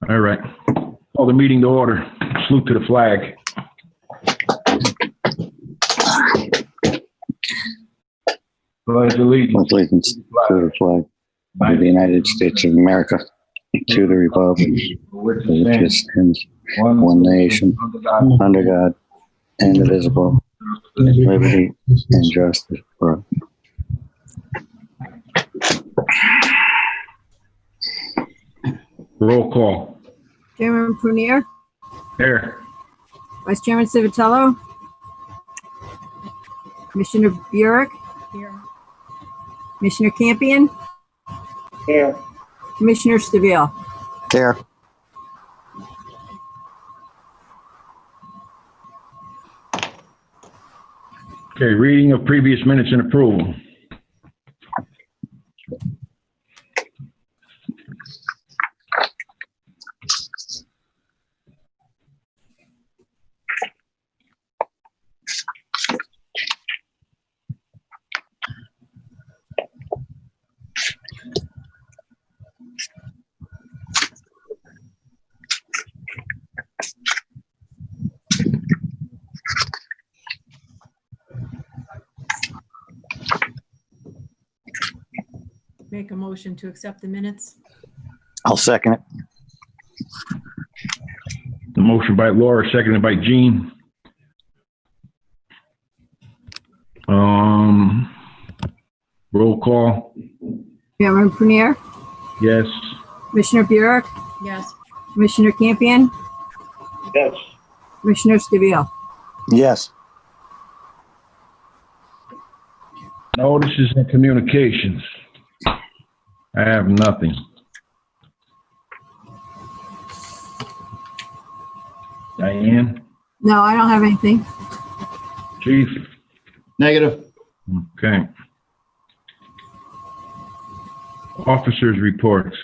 All right. Call the meeting to order. Salute to the flag. Pledge allegiance To the flag of the United States of America, to the republic for which it stands, one nation, under God, indivisible, with liberty and justice for all. Roll call. Chairman Prunier, Here. Vice Chairman Civitello, Commissioner Burek, Here. Commissioner Campion, Here. Commissioner Stabile. Here. Okay, reading of previous minutes and approval. Make a motion to accept the minutes. I'll second it. The motion by Laura, seconded by Jean. Roll call. Chairman Prunier, Yes. Commissioner Burek, Yes. Commissioner Campion, Yes. Commissioner Stabile. Yes. Notices and communications. I have nothing. Diane? No, I don't have anything. Chief? Negative. Okay. Officers' reports.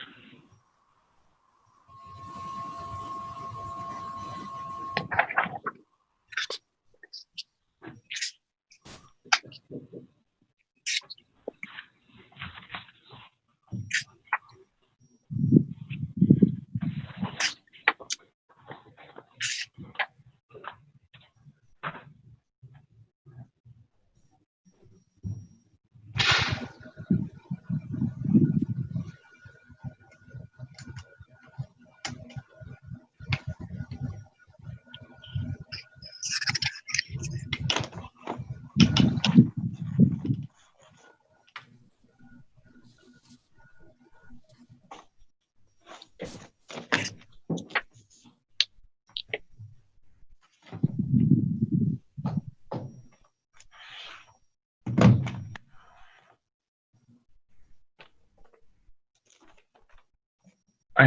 I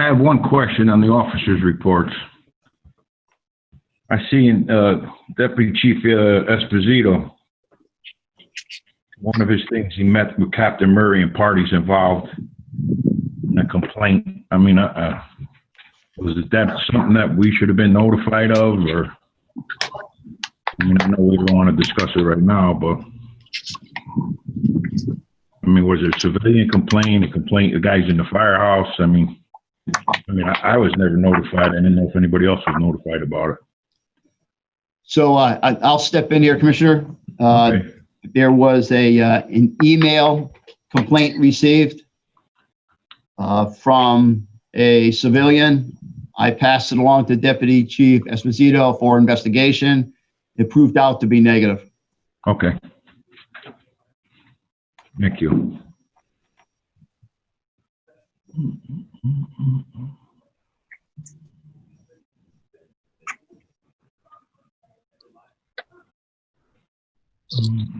have one question on the officers' reports. I see in Deputy Chief Esposito, one of his things, he met with Captain Murray and parties involved in a complaint. I mean, was that something that we should have been notified of, or? I mean, I know we don't want to discuss it right now, but I mean, was it a civilian complaint, the guy's in the firehouse? I mean, I was never notified. I didn't know if anybody else was notified about it. So I'll step in here, Commissioner. Okay. There was an email complaint received from a civilian. I passed it along to Deputy Chief Esposito for investigation. It proved out to be negative. Okay. Thank you.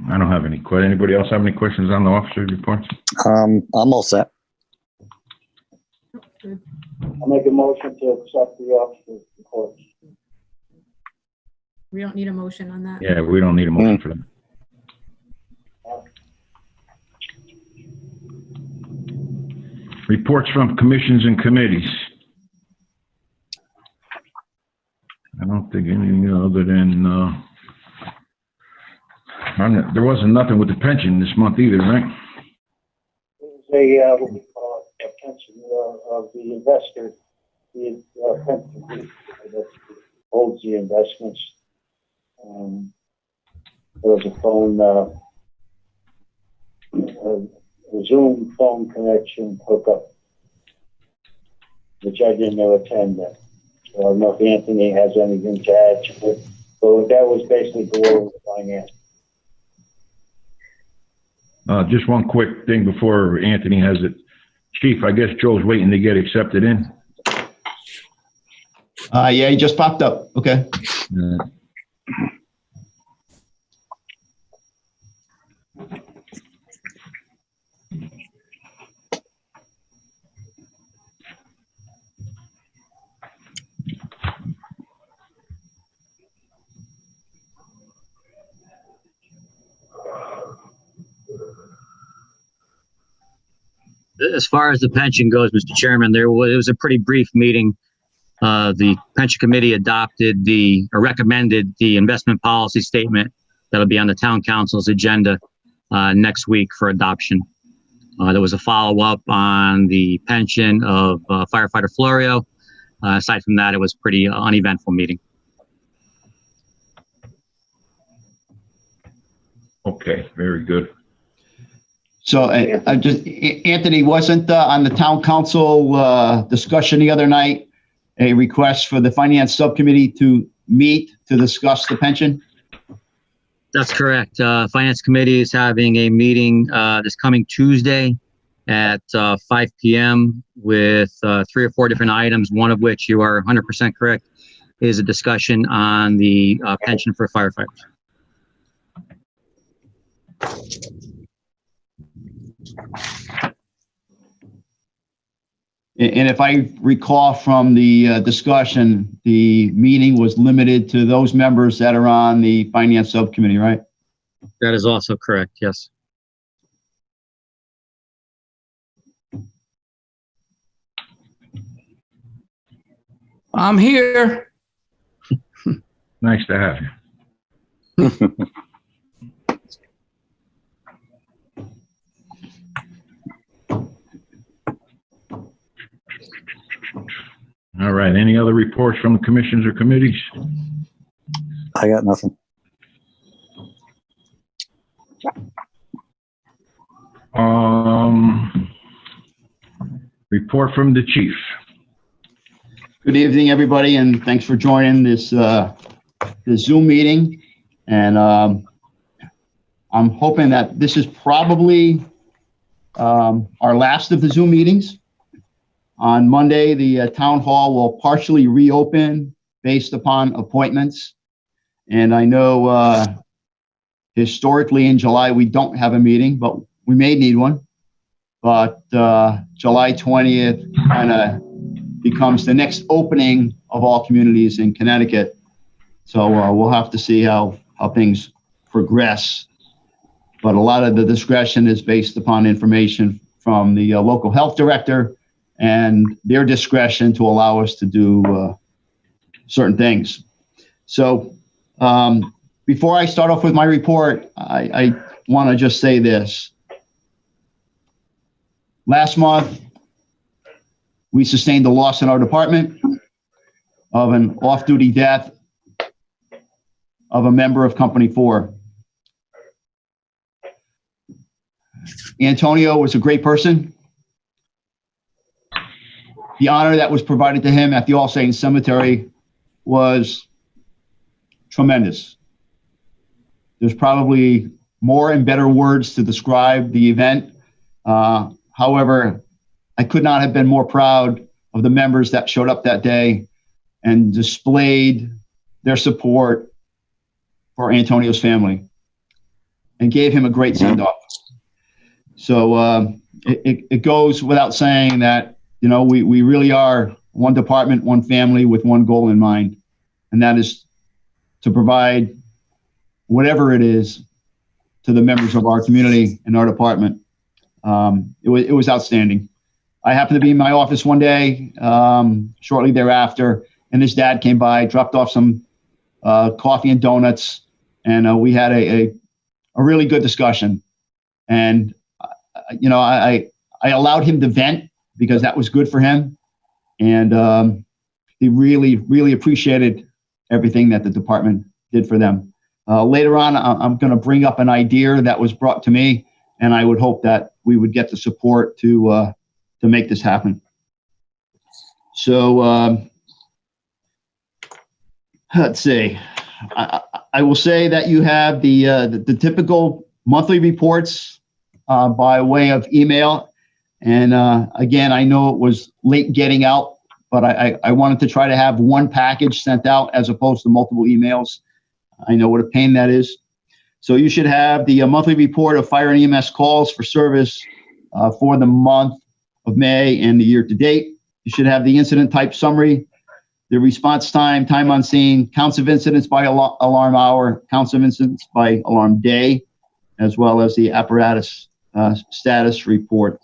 I don't have any questions. Anybody else have any questions on the officer's reports? I'm all set. Good. I'll make a motion to accept the officer's report. We don't need a motion on that. Yeah, we don't need a motion for that. Reports from commissions and committees. I don't think anything other than, there wasn't nothing with the pension this month either, right? It was what we call pension of the investor, the pension that holds the investments. There was a phone, a Zoom phone connection hookup, which I didn't attend. So I don't know if Anthony has anything to add to it, but that was basically below the finance. Just one quick thing before Anthony has it. Chief, I guess Joe's waiting to get accepted in. Yeah, he just popped up. Okay. As far as the pension goes, Mr. Chairman, it was a pretty brief meeting. The pension committee recommended the investment policy statement that'll be on the town council's agenda next week for adoption. There was a follow-up on the pension of firefighter Florio. Aside from that, it was pretty uneventful meeting. Okay, very good. So Anthony, wasn't on the town council discussion the other night a request for the finance subcommittee to meet to discuss the pension? That's correct. Finance committee is having a meeting this coming Tuesday at 5 p.m. with 3 or 4 different items, one of which you are 100% correct, is a discussion on the pension for firefighters. And if I recall from the discussion, the meeting was limited to those members that are on the finance subcommittee, right? That is also correct, yes. I'm here. Nice to have you. All right, any other reports from the commissions or committees? I got nothing. Report from the chief. Good evening, everybody, and thanks for joining this Zoom meeting. And I'm hoping that this is probably our last of the Zoom meetings. On Monday, the town hall will partially reopen based upon appointments. And I know historically in July, we don't have a meeting, but we may need one. But July 20th kind of becomes the next opening of all communities in Connecticut. So we'll have to see how things progress. But a lot of the discretion is based upon information from the local health director and their discretion to allow us to do certain things. So before I start off with my report, I want to just say this. Last month, we sustained a loss in our department of an off-duty death of a member of Company 4. Antonio was a great person. The honor that was provided to him at the All Saints Cemetery was tremendous. There's probably more and better words to describe the event. However, I could not have been more proud of the members that showed up that day and displayed their support for Antonio's family and gave him a great send-off. So it goes without saying that, you know, we really are one department, one family with one goal in mind, and that is to provide whatever it is to the members of our community and our department. It was outstanding. I happened to be in my office one day shortly thereafter, and his dad came by, dropped off some coffee and donuts, and we had a really good discussion. And you know, I allowed him to vent because that was good for him. And he really, really appreciated everything that the department did for them. Later on, I'm going to bring up an idea that was brought to me, and I would hope that we would get the support to make this happen. So let's see. I will say that you have the typical monthly reports by way of email. And again, I know it was late getting out, but I wanted to try to have one package sent out as opposed to multiple emails. I know what a pain that is. So you should have the monthly report of fire and EMS calls for service for the month of May and the year to date. You should have the incident type summary, the response time, time on scene, counts of incidents by alarm hour, counts of incidents by alarm day, as well as the apparatus status report.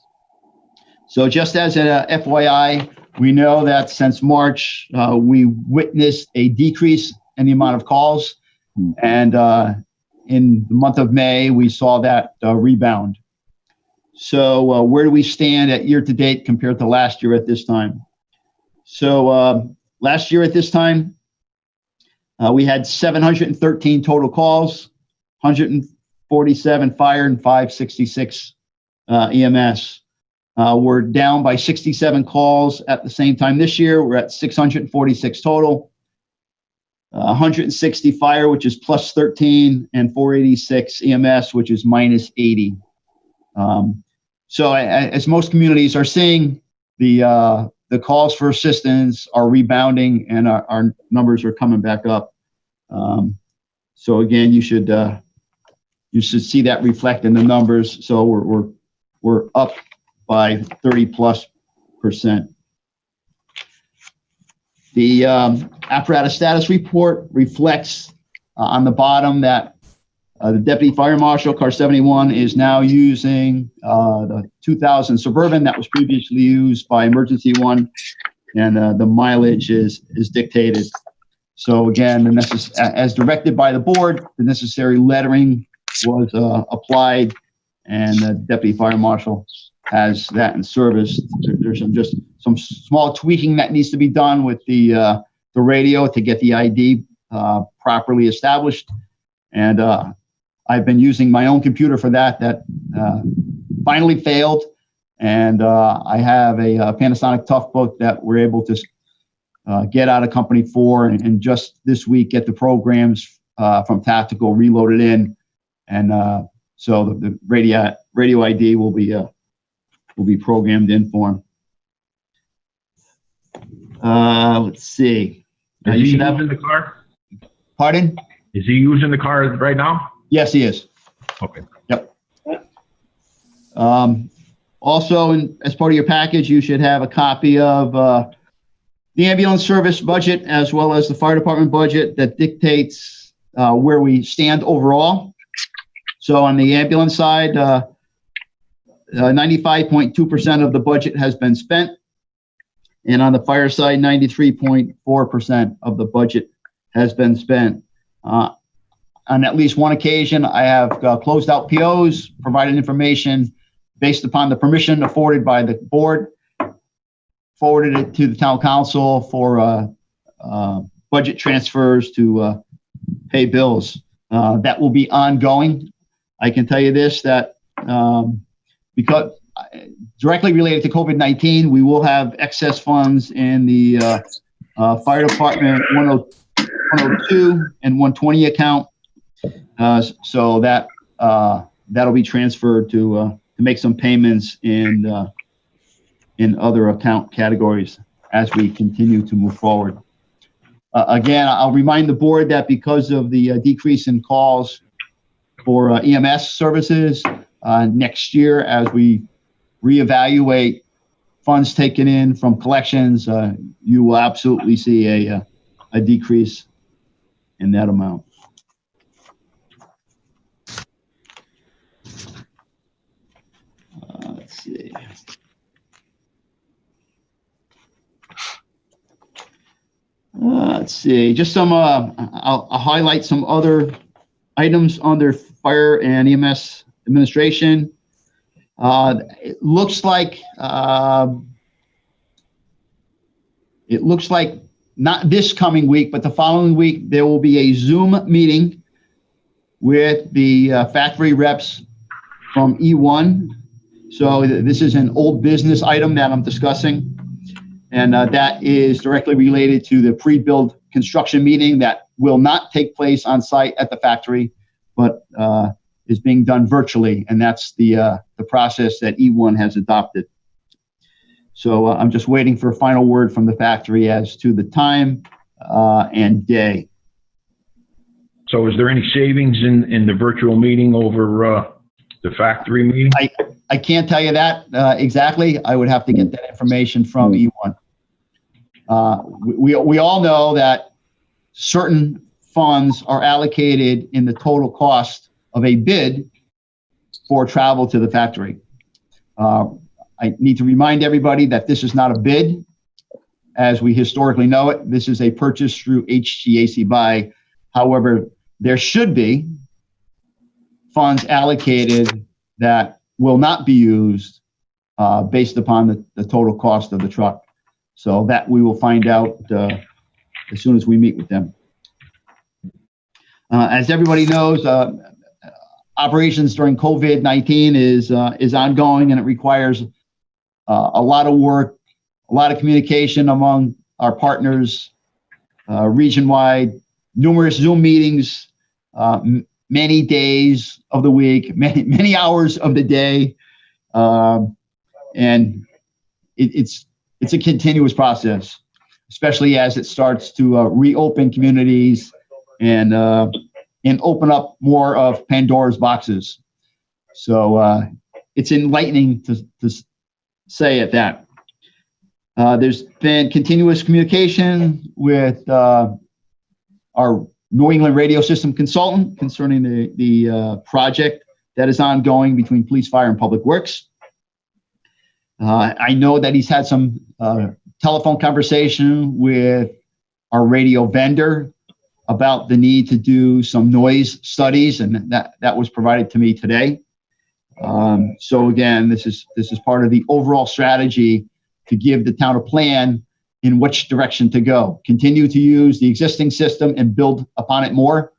So just as an FYI, we know that since March, we witnessed a decrease in the amount of calls. And in the month of May, we saw that rebound. So where do we stand at year to date compared to last year at this time? So last year at this time, we had 713 total calls, 147 fire and 566 EMS. We're down by 67 calls at the same time this year. We're at 646 total. 160 fire, which is plus 13, and 486 EMS, which is minus 80. So as most communities are seeing, the calls for assistance are rebounding and our numbers are coming back up. So again, you should see that reflect in the numbers. So we're up by 30+%. The apparatus status report reflects on the bottom that the Deputy Fire Marshal, Car 71, is now using the 2000 Suburban that was previously used by Emergency One, and the mileage is dictated. So again, as directed by the board, the necessary lettering was applied, and the Deputy Fire Marshal has that in service. There's some small tweaking that needs to be done with the radio to get the ID properly established. And I've been using my own computer for that finally failed. And I have a Panasonic Toughbook that we're able to get out of company for, and just this week get the programs from Tactical reloaded in. And so the radio ID will be programmed in for him. Let's see. Is he using the car? Pardon? Is he using the car right now? Yes, he is. Okay. Yep. Also, as part of your package, you should have a copy of the ambulance service budget as well as the fire department budget that dictates where we stand overall. So on the ambulance side, 95.2% of the budget has been spent. And on the fire side, 93.4% of the budget has been spent. On at least one occasion, I have closed out POs, provided information based upon the permission afforded by the board, forwarded it to the town council for budget transfers to pay bills. That will be ongoing. I can tell you this, that because directly related to COVID-19, we will have excess funds in the fire department 102 and 120 account. So that that'll be transferred to make some payments in other account categories as we continue to move forward. Again, I'll remind the board that because of the decrease in calls for EMS services next year, as we reevaluate funds taken in from collections, you will absolutely see a decrease in that amount. Let's see. Let's see. Just some. I'll highlight some other items under fire and EMS administration. It looks like it looks like not this coming week, but the following week, there will be a Zoom meeting with the factory reps from E1. So this is an old business item that I'm discussing. And that is directly related to the pre-build construction meeting that will not take place on site at the factory, but is being done virtually. And that's the process that E1 has adopted. So I'm just waiting for a final word from the factory as to the time and day. So is there any savings in the virtual meeting over the factory meeting? I can't tell you that exactly. I would have to get that information from E1. We all know that certain funds are allocated in the total cost of a bid for travel to the factory. I need to remind everybody that this is not a bid as we historically know it. This is a purchase through HGAC buy. However, there should be funds allocated that will not be used based upon the total cost of the truck. So that we will find out as soon as we meet with them. As everybody knows, operations during COVID-19 is ongoing, and it requires a lot of work, a lot of communication among our partners, region-wide, numerous Zoom meetings, many days of the week, many hours of the day, and it's a continuous process, especially as it starts to reopen communities and open up more of Pandora's boxes. So it's enlightening to say at that. There's been continuous communication with our New England radio system consultant concerning the project that is ongoing between police, fire, and public works. I know that he's had some telephone conversation with our radio vendor about the need to do some noise studies, and that was provided to me today. So again, this is part of the overall strategy to give the town a plan in which direction to go. Continue to use the existing system and build upon it more.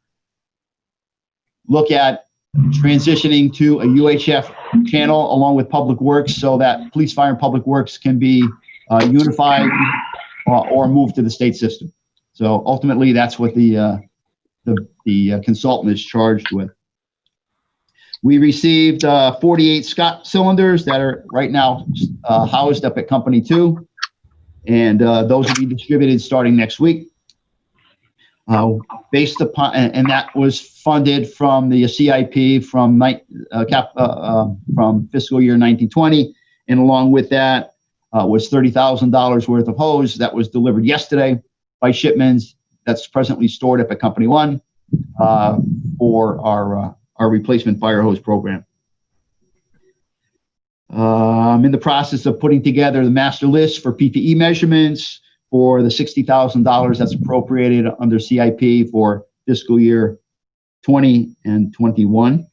Look at transitioning to a UHF channel along with public works so that police, fire, and public works can be unified or moved to the state system. So ultimately, that's what the consultant is charged with. We received 48 Scott cylinders that are right now housed up at Company 2, and those will be distributed starting next week. Based upon, and that was funded from the CIP from fiscal year 1920, and along with that was $30,000 worth of hose that was delivered yesterday by shipments that's presently stored up at Company 1 for our replacement fire hose program. I'm in the process of putting together the master list for PPE measurements for the $60,000 that's appropriated under CIP for fiscal year 20 and 21.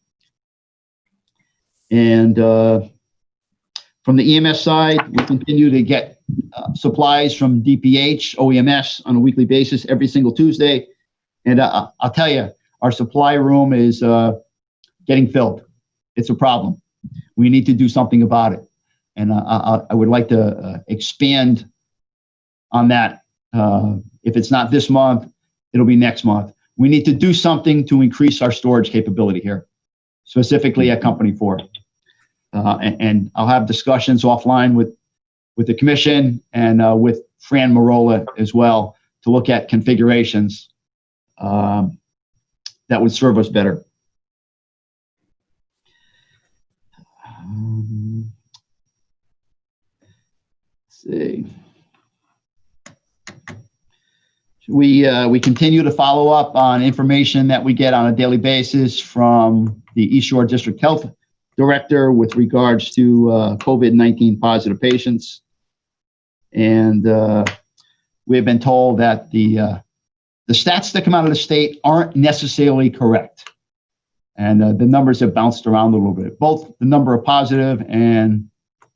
And from the EMS side, we continue to get supplies from DPH, OEMS on a weekly basis every single Tuesday. And I'll tell you, our supply room is getting filled. It's a problem. We need to do something about it. And I would like to expand on that. If it's not this month, it'll be next month. We need to do something to increase our storage capability here, specifically at Company 4. And I'll have discussions offline with the commission and with Fran Marola as well to look at configurations that would serve us better. Let's see. We continue to follow up on information that we get on a daily basis from the East Shore District Health Director with regards to COVID-19 positive patients. And we have been told that the stats that come out of the state aren't necessarily correct. And the numbers have bounced around a little bit, both the number of positive and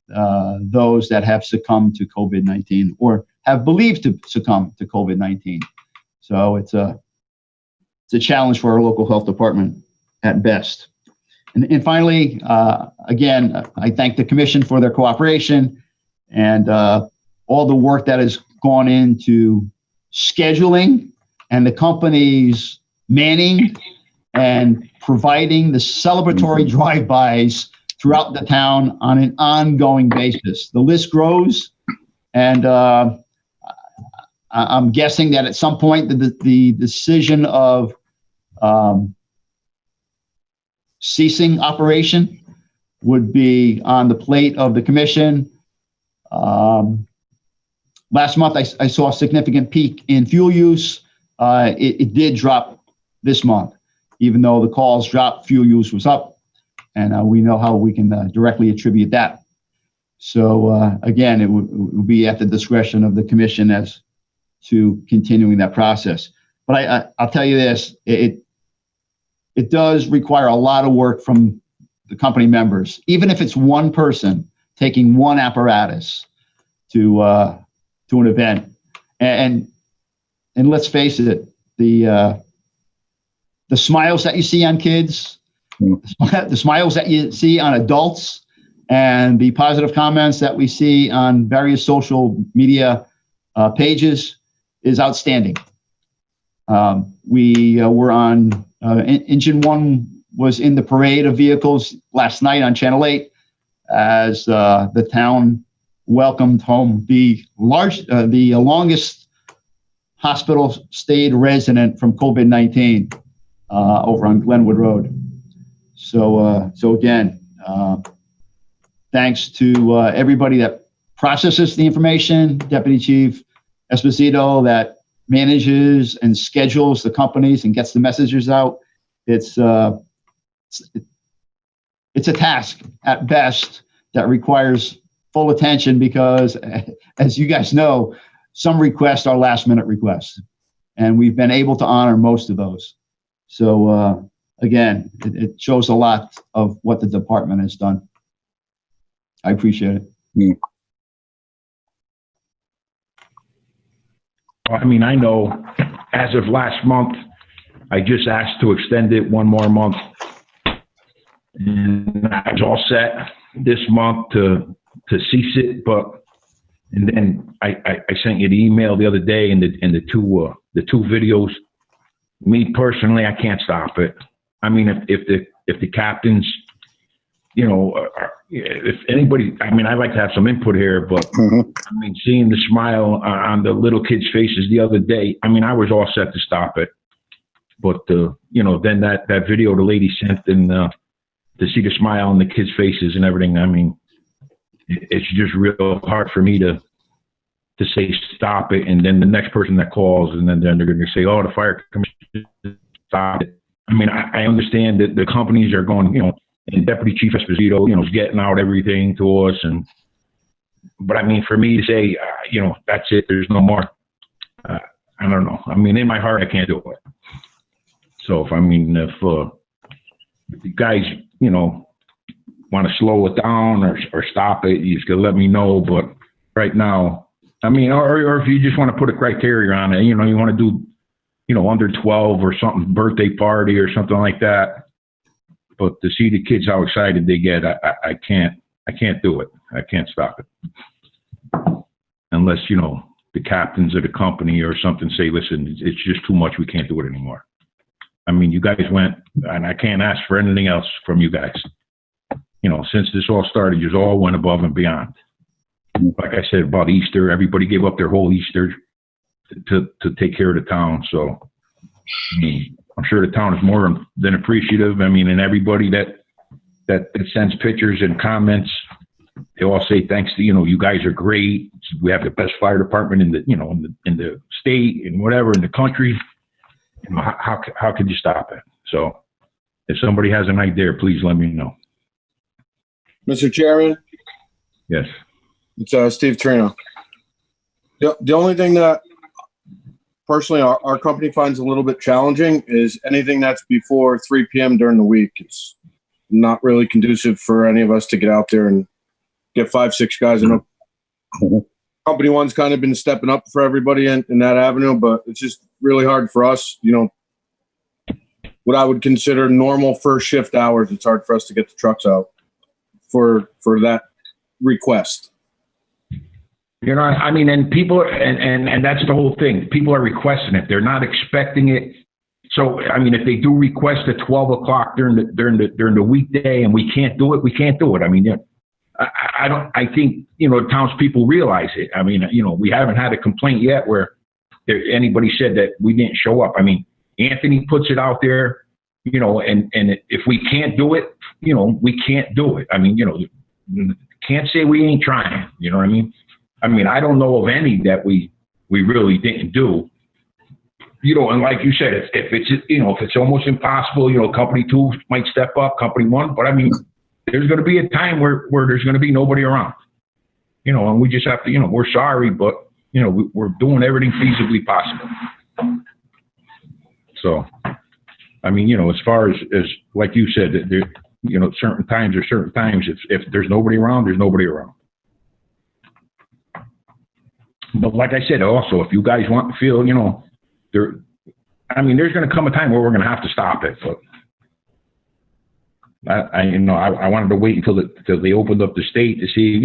those that have succumbed to COVID-19 or have believed to succumb to COVID-19. So it's a challenge for our local health department at best. And finally, again, I thank the commission for their cooperation and all the work that has gone into scheduling and the company's manning and providing the celebratory drive-bys throughout the town on an ongoing basis. The list grows, and I'm guessing that at some point the decision of ceasing operation would be on the plate of the commission. Last month, I saw a significant peak in fuel use. It did drop this month. Even though the calls dropped, fuel use was up, and we know how we can directly attribute that. So again, it would be at the discretion of the commission as to continuing that process. But I'll tell you this, it does require a lot of work from the company members, even if it's one person taking one apparatus to an event. And let's face it, the smiles that you see on kids, the smiles that you see on adults, and the positive comments that we see on various social media pages is outstanding. We were on, Engine 1 was in the parade of vehicles last night on Channel 8 as the town welcomed home the longest hospital stayed resident from COVID-19 over on Glenwood Road. So again, thanks to everybody that processes the information, Deputy Chief Esposito that manages and schedules the companies and gets the messages out. It's a task at best that requires full attention because, as you guys know, some requests are last-minute requests, and we've been able to honor most of those. So again, it shows a lot of what the department has done. I appreciate it. I mean, I know as of last month, I just asked to extend it one more month. And I was all set this month to cease it, and then I sent you the email the other day and the two videos. Me personally, I can't stop it. I mean, if the captains, you know, if anybody, I mean, I'd like to have some input here, but I mean, seeing the smile on the little kids' faces the other day, I mean, I was all set to stop it. But, you know, then that video the lady sent and to see the smile on the kids' faces and everything, I mean, it's just real hard for me to say stop it. And then the next person that calls and then they're going to say, oh, the fire commission stop it. I mean, I understand that the companies are going, you know, and Deputy Chief Esposito, you know, is getting out everything to us. But I mean, for me to say, you know, that's it, there's no more, I don't know. I mean, in my heart, I can't do it. So if the guys, you know, want to slow it down or stop it, you just gotta let me know. But right now, I mean, or if you just want to put a criteria on it, you know, you want to do, you know, under 12 or something, birthday party or something like that. But to see the kids how excited they get, I can't do it. I can't stop it. Unless, you know, the captains of the company or something say, listen, it's just too much. We can't do it anymore. I mean, you guys went, and I can't ask for anything else from you guys. You know, since this all started, you all went above and beyond. Like I said about Easter, everybody gave up their whole Easter to take care of the town. So, I mean, I'm sure the town is more than appreciative. I mean, and everybody that sends pictures and comments, they all say thanks to, you know, you guys are great. We have the best fire department in the, you know, in the state and whatever in the country. You know, how could you stop it? So, if somebody has an idea, please let me know. Mr. Chairman, Yes. it's Steve Trino. The only thing that personally our company finds a little bit challenging is anything that's before 3 p.m. during the week. It's not really conducive for any of us to get out there and get 5-6 guys in Company One's kind of been stepping up for everybody in that avenue, but it's just really hard for us, what I would consider normal first shift hours. It's hard for us to get the trucks out for that request. And people, and that's the whole thing. People are requesting it. They're not expecting it. So, if they do request at 12 o'clock during the weekday and we can't do it, we can't do it. I think, townspeople realize it. We haven't had a complaint yet where anybody said that we didn't show up. Anthony puts it out there, and if we can't do it, we can't do it. Can't say we ain't trying, you know what I mean? I don't know of any that we really didn't do. And like you said, if it's almost impossible, company two might step up, company one, but there's going to be a time where there's going to be nobody around, and we just have to, we're sorry, but, we're doing everything feasibly possible. So, as far as like you said, there, certain times are certain times. If there's nobody around, there's nobody around. But like I said, also, if you guys feel, there's going to come a time where we're going to have to stop it, but I wanted to wait until they opened up the state to see,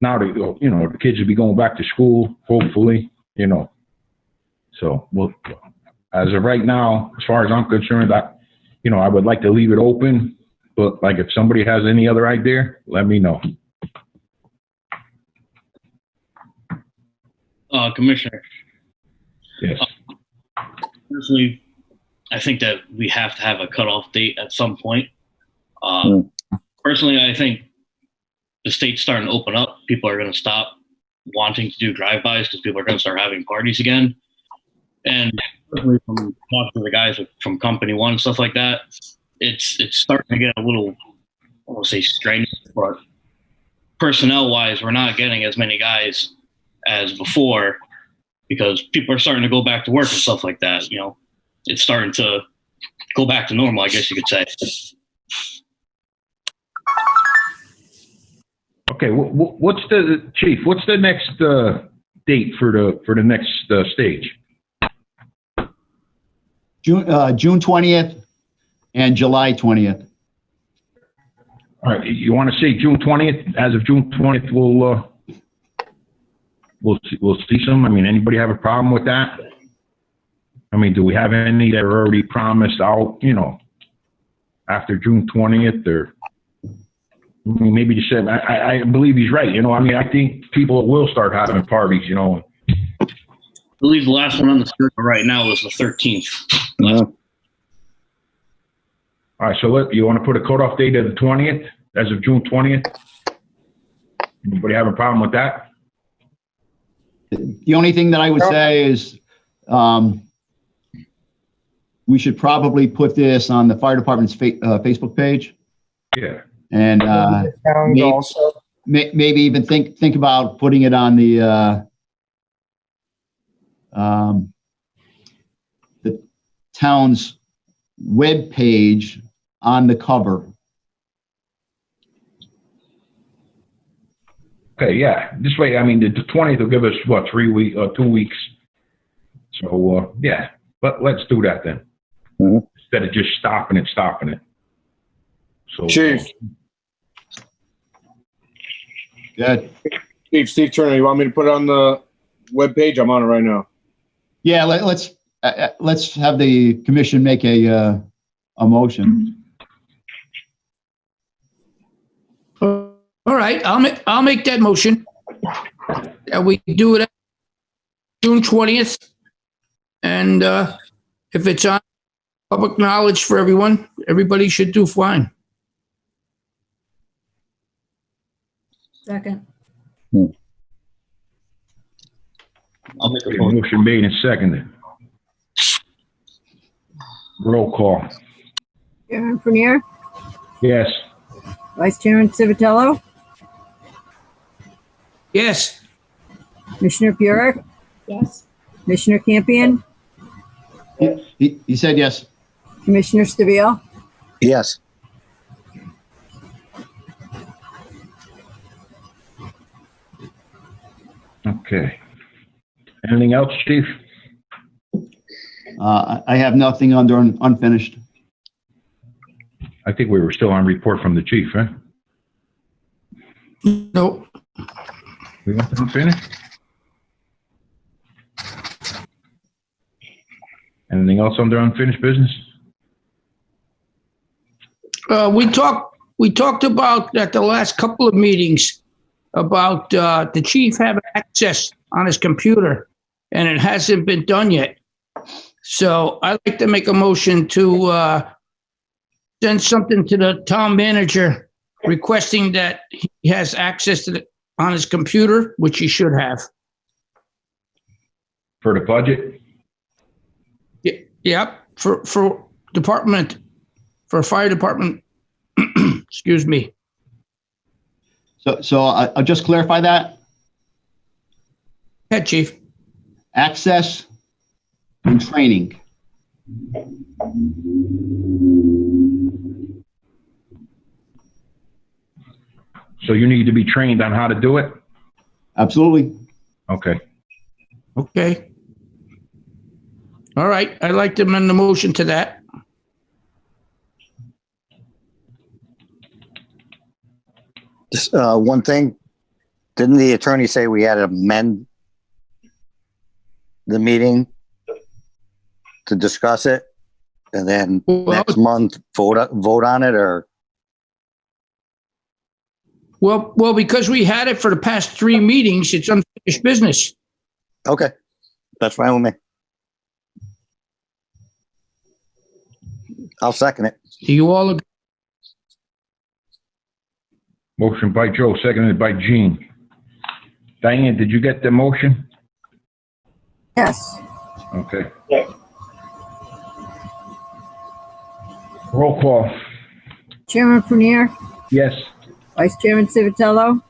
now the kids will be going back to school, hopefully, So, well, as of right now, as far as I'm concerned, I would like to leave it open, but like if somebody has any other idea, let me know. Commissioner. Yes. Personally, I think that we have to have a cutoff date at some point. Personally, I think the state's starting to open up. People are going to stop wanting to do drive-bys because people are going to start having parties again. And personally, from talking to the guys from Company One and stuff like that, it's starting to get a little, I won't say strenuous, but personnel-wise, we're not getting as many guys as before because people are starting to go back to work and stuff like that. It's starting to go back to normal, I guess you could say. Okay, what's the chief? What's the next date for the next stage? June 20th and July 20th. All right, you want to say June 20th? As of June 20th, we'll see some. Anybody have a problem with that? Do we have any that are already promised out? After June 20th, or maybe just said. I believe he's right. I think people will start having parties. I believe the last one on the schedule right now is the 13th. All right, so you want to put a cutoff date of the 20th, as of June 20th? Anybody have a problem with that? The only thing that I would say is we should probably put this on the fire department's Facebook page. Yeah. And maybe even think about putting it on the town's web page on the cover. Okay, yeah. This way, the 20th will give us, 3 weeks, 2 weeks. So, yeah, but let's do that then. Mm-hmm. Instead of just stopping it. So, Chief. Good. Steve Turner, you want me to put it on the webpage? I'm on it right now. Yeah, let's have the commission make a motion. All right, I'll make that motion. We do it June 20th. And if it's on public knowledge for everyone, everybody should do fine. Second. I'll make a okay, motion. motion made and seconded. Roll call. Chairman Prunier, Yes. Vice Chairman Civitello, Yes. Commissioner Burek, Yes. Commissioner Campion, He said yes. Commissioner Stabile. Yes. Okay. Anything else, Chief? I have nothing under unfinished. I think we were still on report from the chief, right? Nope. We went to unfinished? Anything else under unfinished business? We talked about at the last couple of meetings about the chief having access on his computer, and it hasn't been done yet. So I'd like to make a motion to send something to the town manager requesting that he has access to on his computer, which he should have. For the budget? Yep, for fire department. Excuse me. So I'll just clarify that. Head chief. Access and training. So you need to be trained on how to do it? Absolutely. Okay. Okay. All right, I'd like to amend the motion to that. Just one thing, didn't the attorney say we had to amend the meeting to discuss it and then next month vote on it, or? Well, because we had it for the past 3 meetings, it's unfinished business. Okay, that's fine with me. I'll second it. Do you all agree? Motion by Joe, seconded by Gene. Diane, did you get the motion? Yes. Okay. Yeah. Roll call. Chairman Prunier, Yes. Vice Chairman Civitello,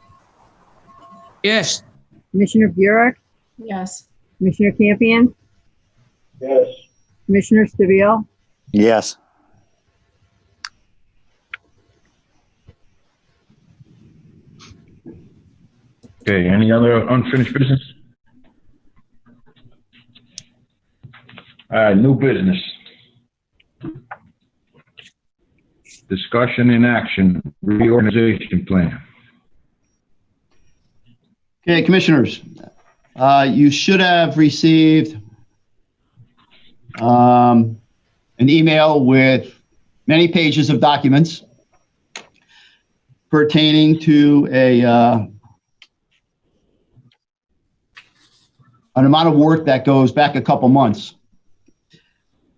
Yes. Commissioner Burek, Yes. Commissioner Campion, Yes. Commissioner Stabile, Yes. Okay, any other unfinished business? All right, new business. Discussion in action, reorganization plan. Okay, commissioners, you should have received an email with many pages of documents pertaining to an amount of work that goes back a couple months.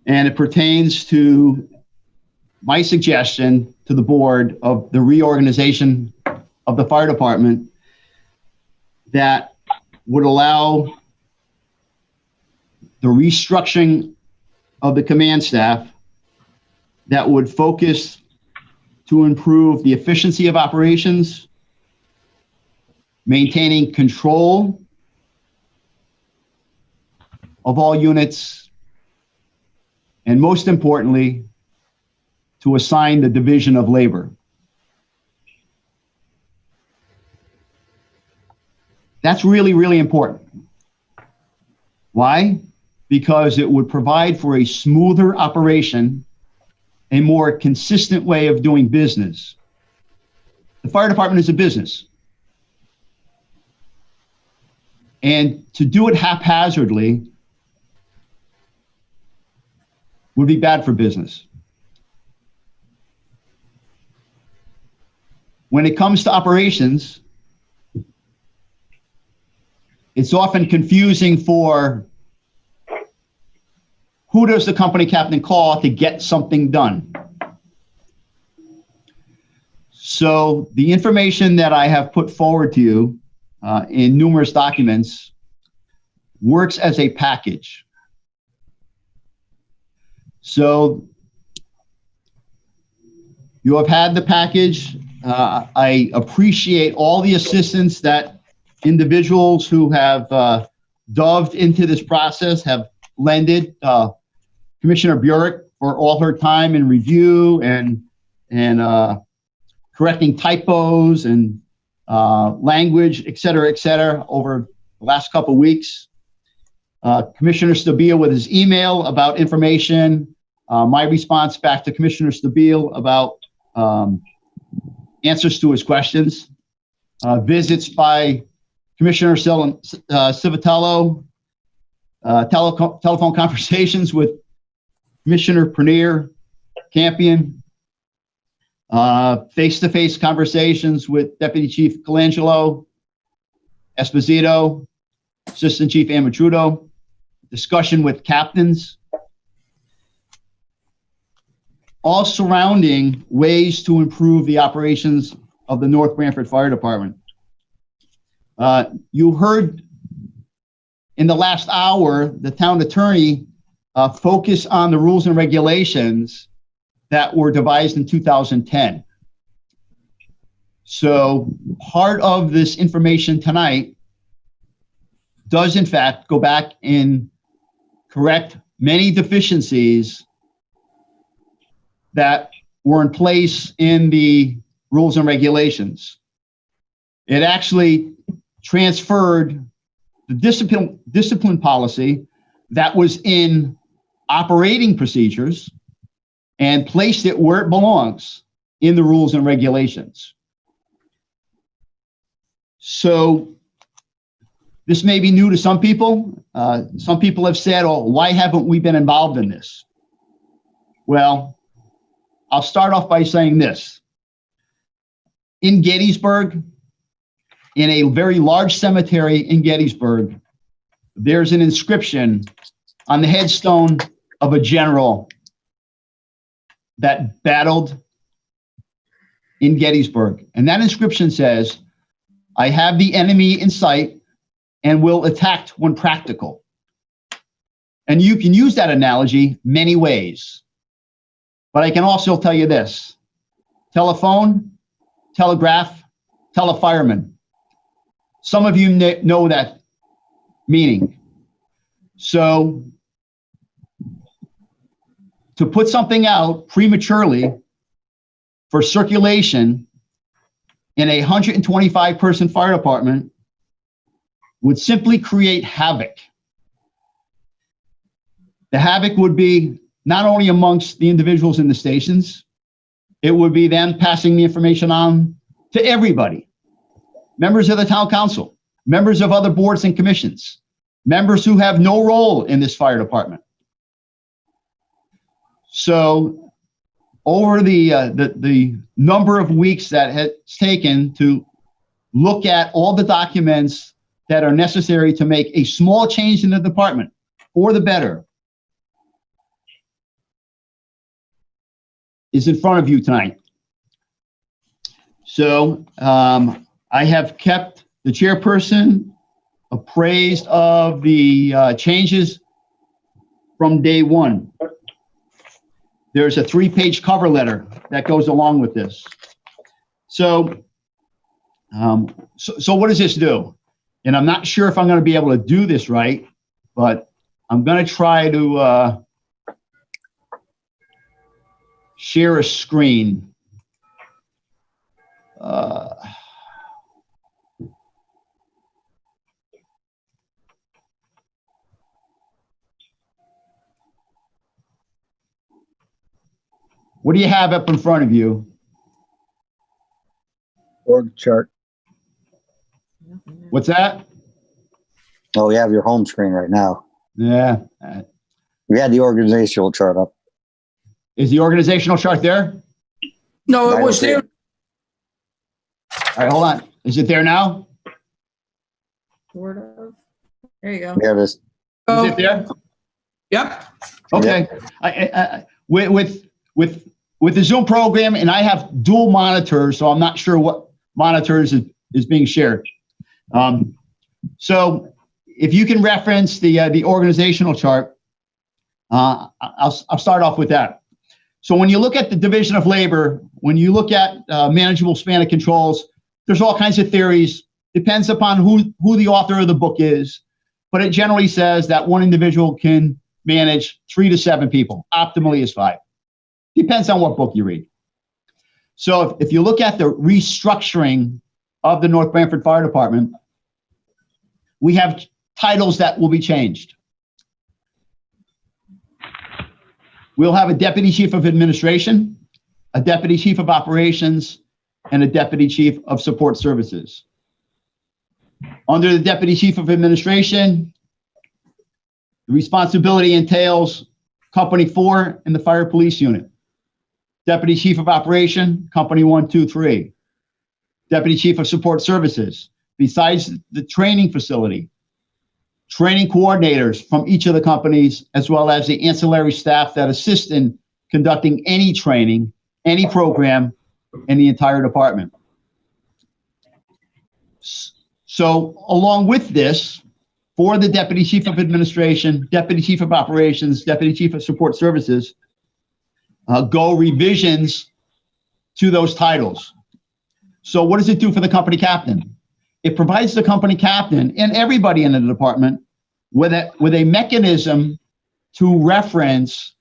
And it pertains to my suggestion to the board of the reorganization of the fire department that would allow the restructuring of the command staff that would focus to improve the efficiency of operations, maintaining control of all units, and most importantly, to assign the division of labor. That's really, really important. Why? Because it would provide for a smoother operation, a more consistent way of doing business. The fire department is a business. And to do it haphazardly would be bad for business. When it comes to operations, it's often confusing for who does the company captain call to get something done. So the information that I have put forward to you in numerous documents works as a package. So you have had the package. I appreciate all the assistance that individuals who have dove into this process have lended. Commissioner Burek for all her time in review and correcting typos and language, et cetera, over the last couple of weeks. Commissioner Stabile with his email about information, my response back to Commissioner Stabile about answers to his questions, visits by Commissioner Civitello, telephone conversations with Commissioner Pernier, Campion, face-to-face conversations with Deputy Chief Colangelo, Esposito, Assistant Chief Amatrudo, discussion with captains, all surrounding ways to improve the operations of the North Branford Fire Department. You heard in the last hour, the town attorney focus on the rules and regulations that were devised in 2010. So part of this information tonight does in fact go back and correct many deficiencies that were in place in the rules and regulations. It actually transferred the discipline policy that was in operating procedures and placed it where it belongs in the rules and regulations. So this may be new to some people. Some people have said, oh, why haven't we been involved in this? Well, I'll start off by saying this. In Gettysburg, in a very large cemetery in Gettysburg, there's an inscription on the headstone of a general that battled in Gettysburg. And that inscription says, I have the enemy in sight and will attack when practical. And you can use that analogy many ways. But I can also tell you this: telephone, telegraph, telefireman. Some of you know that meaning. So to put something out prematurely for circulation in a 125-person fire department would simply create havoc. The havoc would be not only amongst the individuals in the stations, it would be them passing the information on to everybody. Members of the town council, members of other boards and commissions, members who have no role in this fire department. So over the number of weeks that it's taken to look at all the documents that are necessary to make a small change in the department for the better is in front of you tonight. So I have kept the chairperson appraised of the changes from day one. There's a 3-page cover letter that goes along with this. So what does this do? And I'm not sure if I'm going to be able to do this right, but I'm going to try to share a screen. What do you have up in front of you? Org chart. What's that? Oh, you have your home screen right now. Yeah. We had the organizational chart up. Is the organizational chart there? No, it was there. All right, hold on. Is it there now? Sort of. There you go. There it is. Is Oh, it there? yep. Okay. I with the Zoom program, and I have dual monitors, so I'm not sure what monitors is being shared. So if you can reference the organizational chart, I'll start off with that. So when you look at the division of labor, when you look at manageable span of controls, there's all kinds of theories. Depends upon who the author of the book is, but it generally says that one individual can manage 3 to 7 people. Optimally is 5. Depends on what book you read. So if you look at the restructuring of the North Banford Fire Department, we have titles that will be changed. We'll have a Deputy Chief of Administration, a Deputy Chief of Operations, and a Deputy Chief of Support Services. Under the Deputy Chief of Administration, the responsibility entails Company 4 and the Fire Police Unit. Deputy Chief of Operation, Company 1, 2, 3. Deputy Chief of Support Services, besides the training facility, training coordinators from each of the companies, as well as the ancillary staff that assist in conducting any training, any program in the entire department. So along with this, for the Deputy Chief of Administration, Deputy Chief of Operations, Deputy Chief of Support Services, go revisions to those titles. So what does it do for the company captain? It provides the company captain and everybody in the department with a mechanism to reference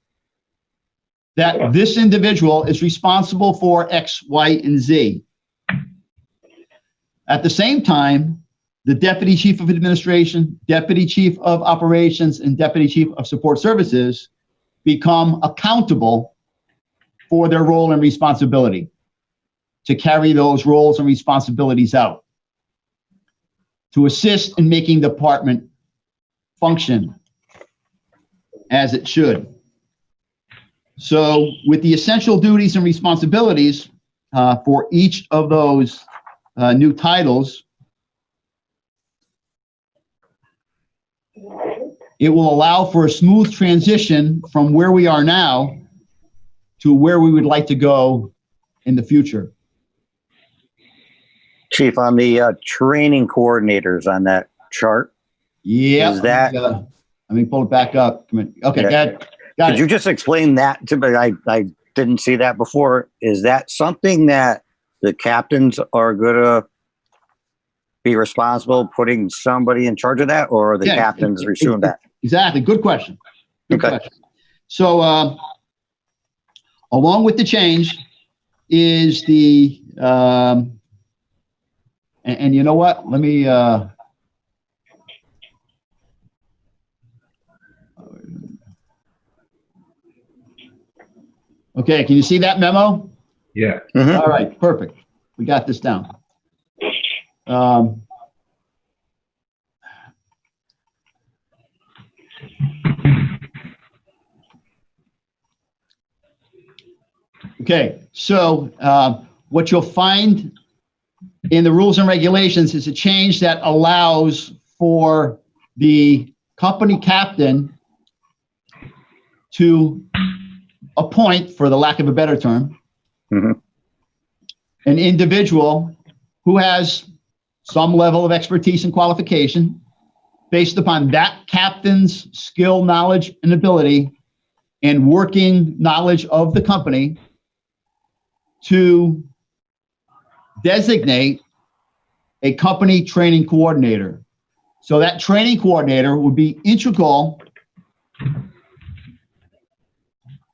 that this individual is responsible for X, Y, and Z. At the same time, the Deputy Chief of Administration, Deputy Chief of Operations, and Deputy Chief of Support Services become accountable for their role and responsibility to carry those roles and responsibilities out, to assist in making the department function as it should. So with the essential duties and responsibilities for each of those new titles, it will allow for a smooth transition from where we are now to where we would like to go in the future. Chief, on the training coordinators on that chart, Yeah. is that? Let me pull it back up. Okay, Yeah. got Could it. you just explain that to me? I didn't see that before. Is that something that the captains are gonna be responsible putting somebody in charge of that, or are the Yeah, captains resuming that? Exactly. Good question. Good Okay. question. So, along with the change is the, and you know what? Let me, okay, can you see that memo? Yeah. Mhm. All right, perfect. We got this down. Okay, so what you'll find in the rules and regulations is a change that allows for the company captain to appoint, for the lack of a better term, Mhm. an individual who has some level of expertise and qualification based upon that captain's skill, knowledge, and ability and working knowledge of the company to designate a company training coordinator. So that training coordinator would be integral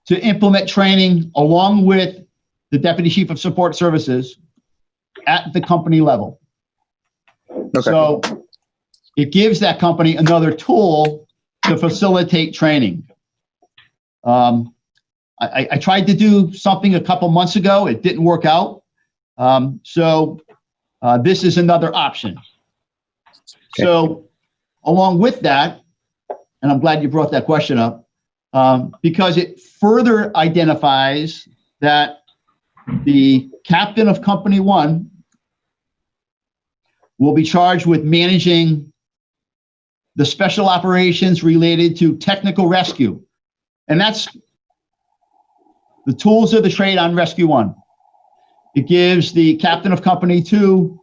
to implement training along with the Deputy Chief of Support Services at the company level. Okay. So it gives that company another tool to facilitate training. I tried to do something a couple months ago. It didn't work out. So this is another option. So along with that, and I'm glad you brought that question up, because it further identifies that the captain of Company 1 will be charged with managing the special operations related to technical rescue. And that's the tools of the trade on Rescue 1. It gives the captain of Company 2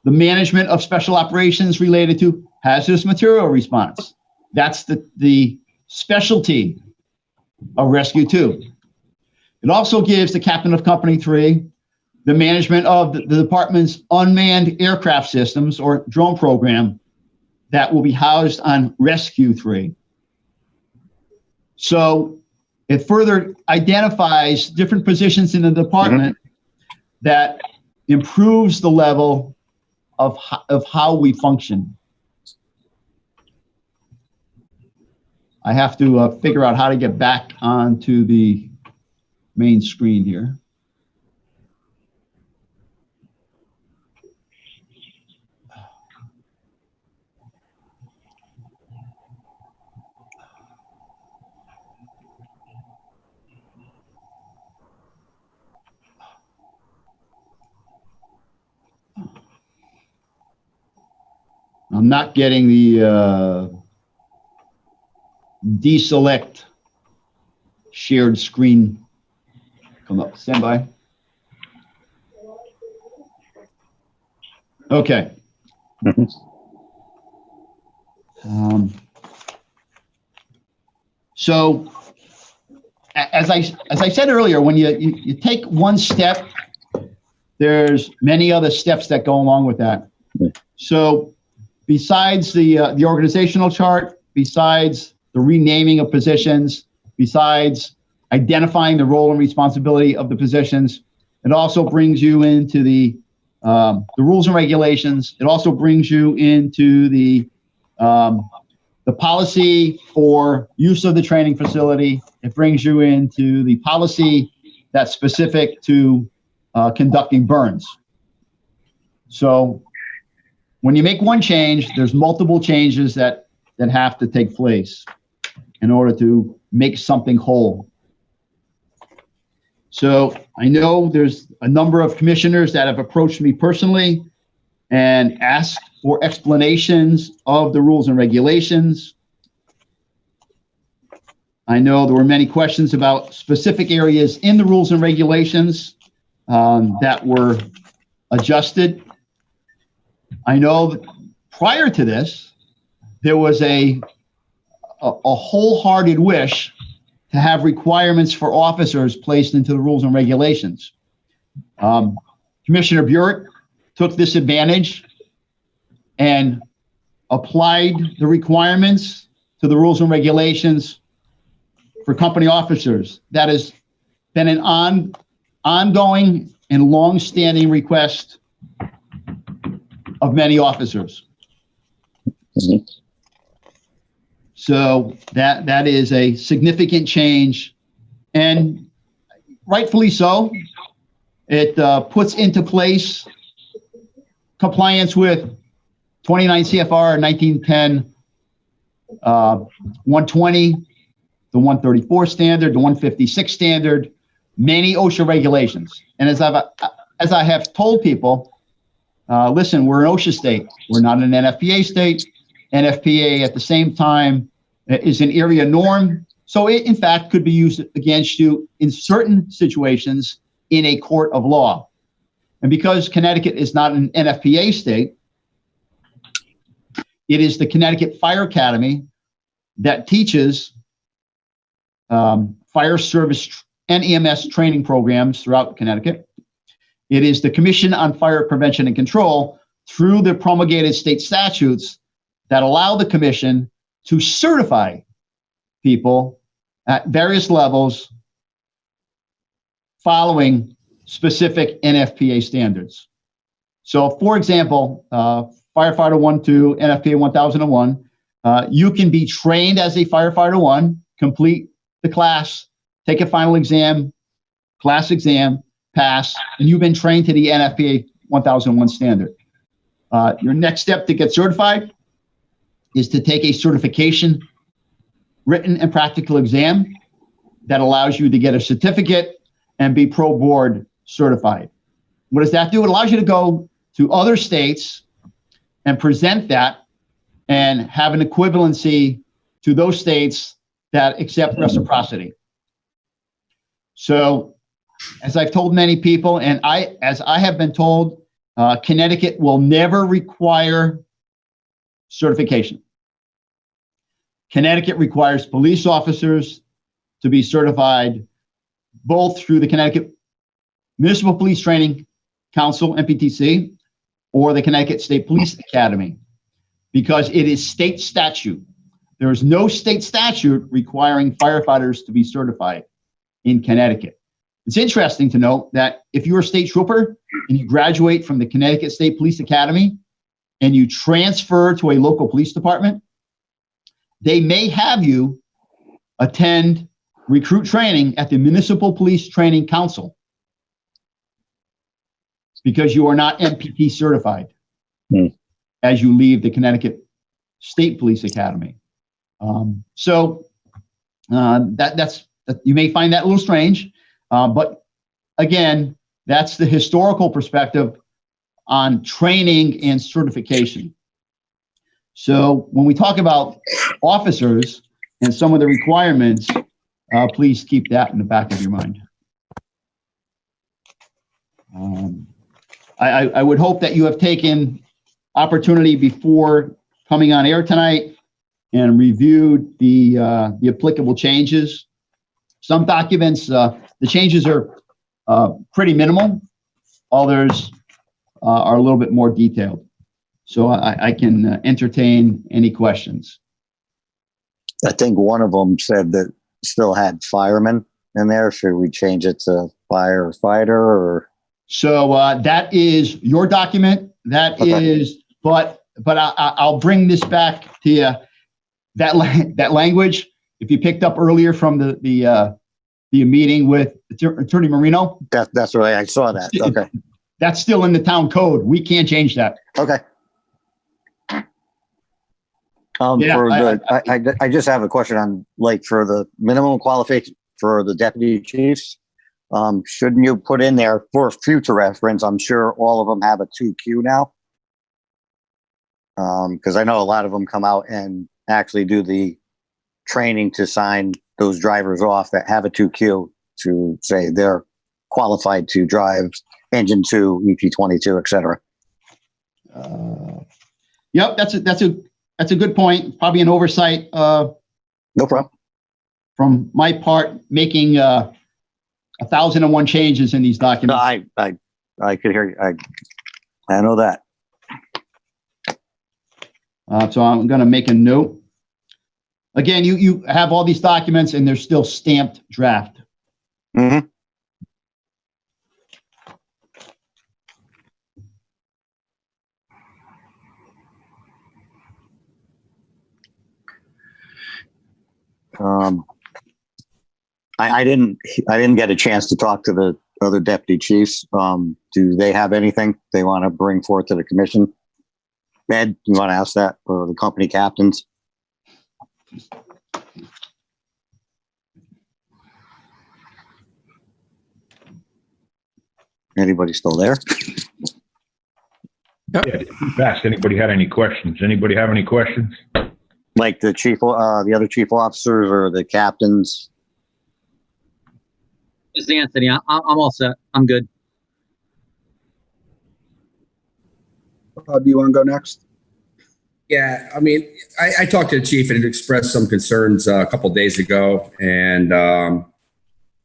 the management of special operations related to hazardous material response. That's the specialty of Rescue 2. It also gives the captain of Company 3 the management of the department's unmanned aircraft systems or drone program that will be housed on Rescue 3. So it further identifies different positions in the department that improves the level of how we function. I have to figure out how to get back onto the main screen here. I'm not getting the deselect shared screen come up. Stand by. Okay. So as I said earlier, when you take one step, there's many other steps that go along with that. So besides the organizational chart, besides the renaming of positions, besides identifying the role and responsibility of the positions, it also brings you into the rules and regulations. It also brings you into the policy for use of the training facility. It brings you into the policy that's specific to conducting burns. So when you make one change, there's multiple changes that have to take place in order to make something whole. So I know there's a number of commissioners that have approached me personally and asked for explanations of the rules and regulations. I know there were many questions about specific areas in the rules and regulations that were adjusted. I know that prior to this, there was a wholehearted wish to have requirements for officers placed into the rules and regulations. Commissioner Burek took this advantage and applied the requirements to the rules and regulations for company officers. That has been an ongoing and long-standing request of many officers. Mhm. So that is a significant change, and rightfully so. It puts into place compliance with 29 CFR 1910 120, the 134 standard, the 156 standard, many OSHA regulations. And as I have told people, listen, we're an OSHA state. We're not an NFPA state. NFPA at the same time is an area norm. So it, in fact, could be used against you in certain situations in a court of law. And because Connecticut is not an NFPA state, it is the Connecticut Fire Academy that teaches fire service and EMS training programs throughout Connecticut. It is the Commission on Fire Prevention and Control through the promulgated state statutes that allow the commission to certify people at various levels following specific NFPA standards. So, for example, Firefighter 1-2, NFPA 1001, you can be trained as a Firefighter 1, complete the class, take a final exam, class exam, pass, and you've been trained to the NFPA 1001 standard. Your next step to get certified is to take a certification written and practical exam that allows you to get a certificate and be pro board certified. What does that do? It allows you to go to other states and present that and have an equivalency to those states that accept reciprocity. So, as I've told many people, and as I have been told, Connecticut will never require certification. Connecticut requires police officers to be certified both through the Connecticut Municipal Police Training Council, MPTC, or the Connecticut State Police Academy, because it is state statute. There is no state statute requiring firefighters to be certified in Connecticut. It's interesting to note that if you're a state trooper and you graduate from the Connecticut State Police Academy, and you transfer to a local police department, they may have you attend recruit training at the Municipal Police Training Council because you are not MPT certified as you leave the Connecticut State Police Academy. That's you may find that a little strange, but again, that's the historical perspective on training and certification. So when we talk about officers and some of the requirements, please keep that in the back of your mind. I would hope that you have taken opportunity before coming on air tonight and reviewed the applicable changes. Some documents, the changes are pretty minimal. Others are a little bit more detailed. So I can entertain any questions. I think one of them said that still had firemen in there. Should we change it to firefighter or? So that is your document. That is, but I'll bring this back to you. That language, if you picked up earlier from the meeting with Attorney Marino. That's right. I saw that. Okay. That's still in the town code. We can't change that. Okay. Yeah, I just have a question on, like, for the minimum qualification for the deputy chiefs. Shouldn't you put in there for future reference? I'm sure all of them have a 2Q now. Because I know a lot of them come out and actually do the training to sign those drivers off that have a 2Q to say they're qualified to drive engine 2, EP22, etc. Yep, that's a good point. Probably an oversight. No problem. From my part, making 1,001 changes in these documents. No, I could hear you. I know that. So I'm going to make a note. Again, you have all these documents and they're still stamped draft. Mm-hmm. I didn't get a chance to talk to the other deputy chiefs. Do they have anything they want to bring forth to the commission? Ed, you want to ask that, or the company captains? Anybody still there? Yeah, ask anybody had any questions. Anybody have any questions? Like the chief, the other chief officers or the captains? This is Anthony. I'm all set. I'm good. Do you want to go next? Yeah, I mean, I talked to the chief and expressed some concerns a couple of days ago, and I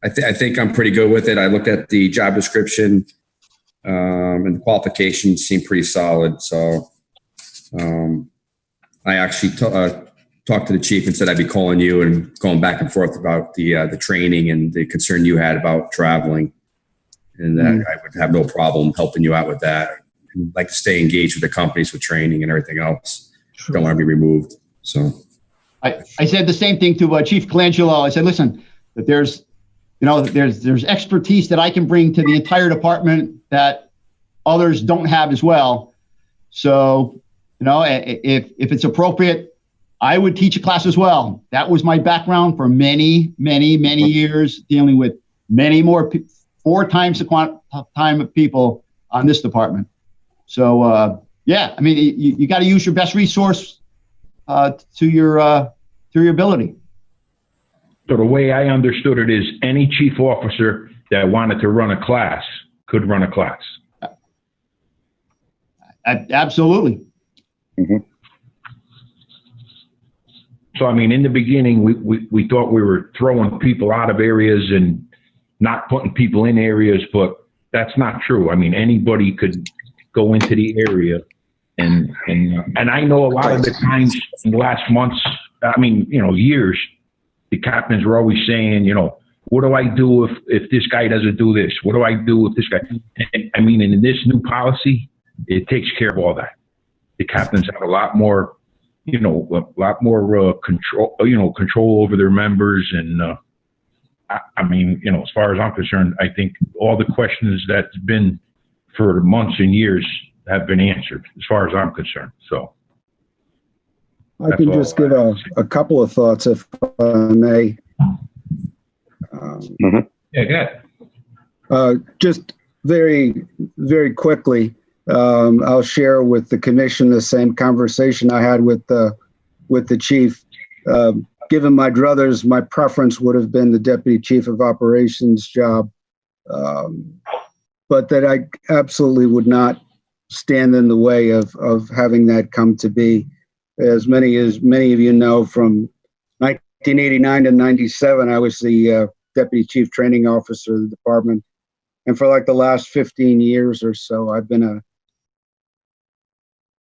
think I'm pretty good with it. I looked at the job description, and the qualifications seem pretty solid. So I actually talked to the chief and said I'd be calling you and going back and forth about the training and the concern you had about traveling, and that I would have no problem helping you out with that. I'd like to stay engaged with the companies with training and everything else. Sure. Don't want to be removed. So I said the same thing to Chief Colangelo. I said, listen, that there's expertise that I can bring to the entire department that others don't have as well. So, if it's appropriate, I would teach a class as well. That was my background for many, many, many years, dealing with many more, 4 times the time of people on this department. So, yeah, I mean, you got to use your best resource to your ability. So the way I understood it is any chief officer that wanted to run a class could run a class. Absolutely. Mm-hmm. So, I mean, in the beginning, we thought we were throwing people out of areas and not putting people in areas, but that's not true. I mean, anybody could go into the area. And I know a lot of the times in the last months, I mean, years, the captains were always saying, what do I do if this guy doesn't do this? What do I do if this guy? And, I mean, in this new policy, it takes care of all that. the captains have a lot more, control over their members. And I mean, as far as I'm concerned, I think all the questions that's been for months and years have been answered, as far as I'm concerned. So I can just give a couple of thoughts, if I may. yeah, good. Just very, very quickly, I'll share with the commission the same conversation I had with the chief. Given my druthers, my preference would have been the deputy chief of operations job, but that I absolutely would not stand in the way of having that come to be. As many of you know, from 1989 to 97, I was the deputy chief training officer of the department. And for like the last 15 years or so, I've been a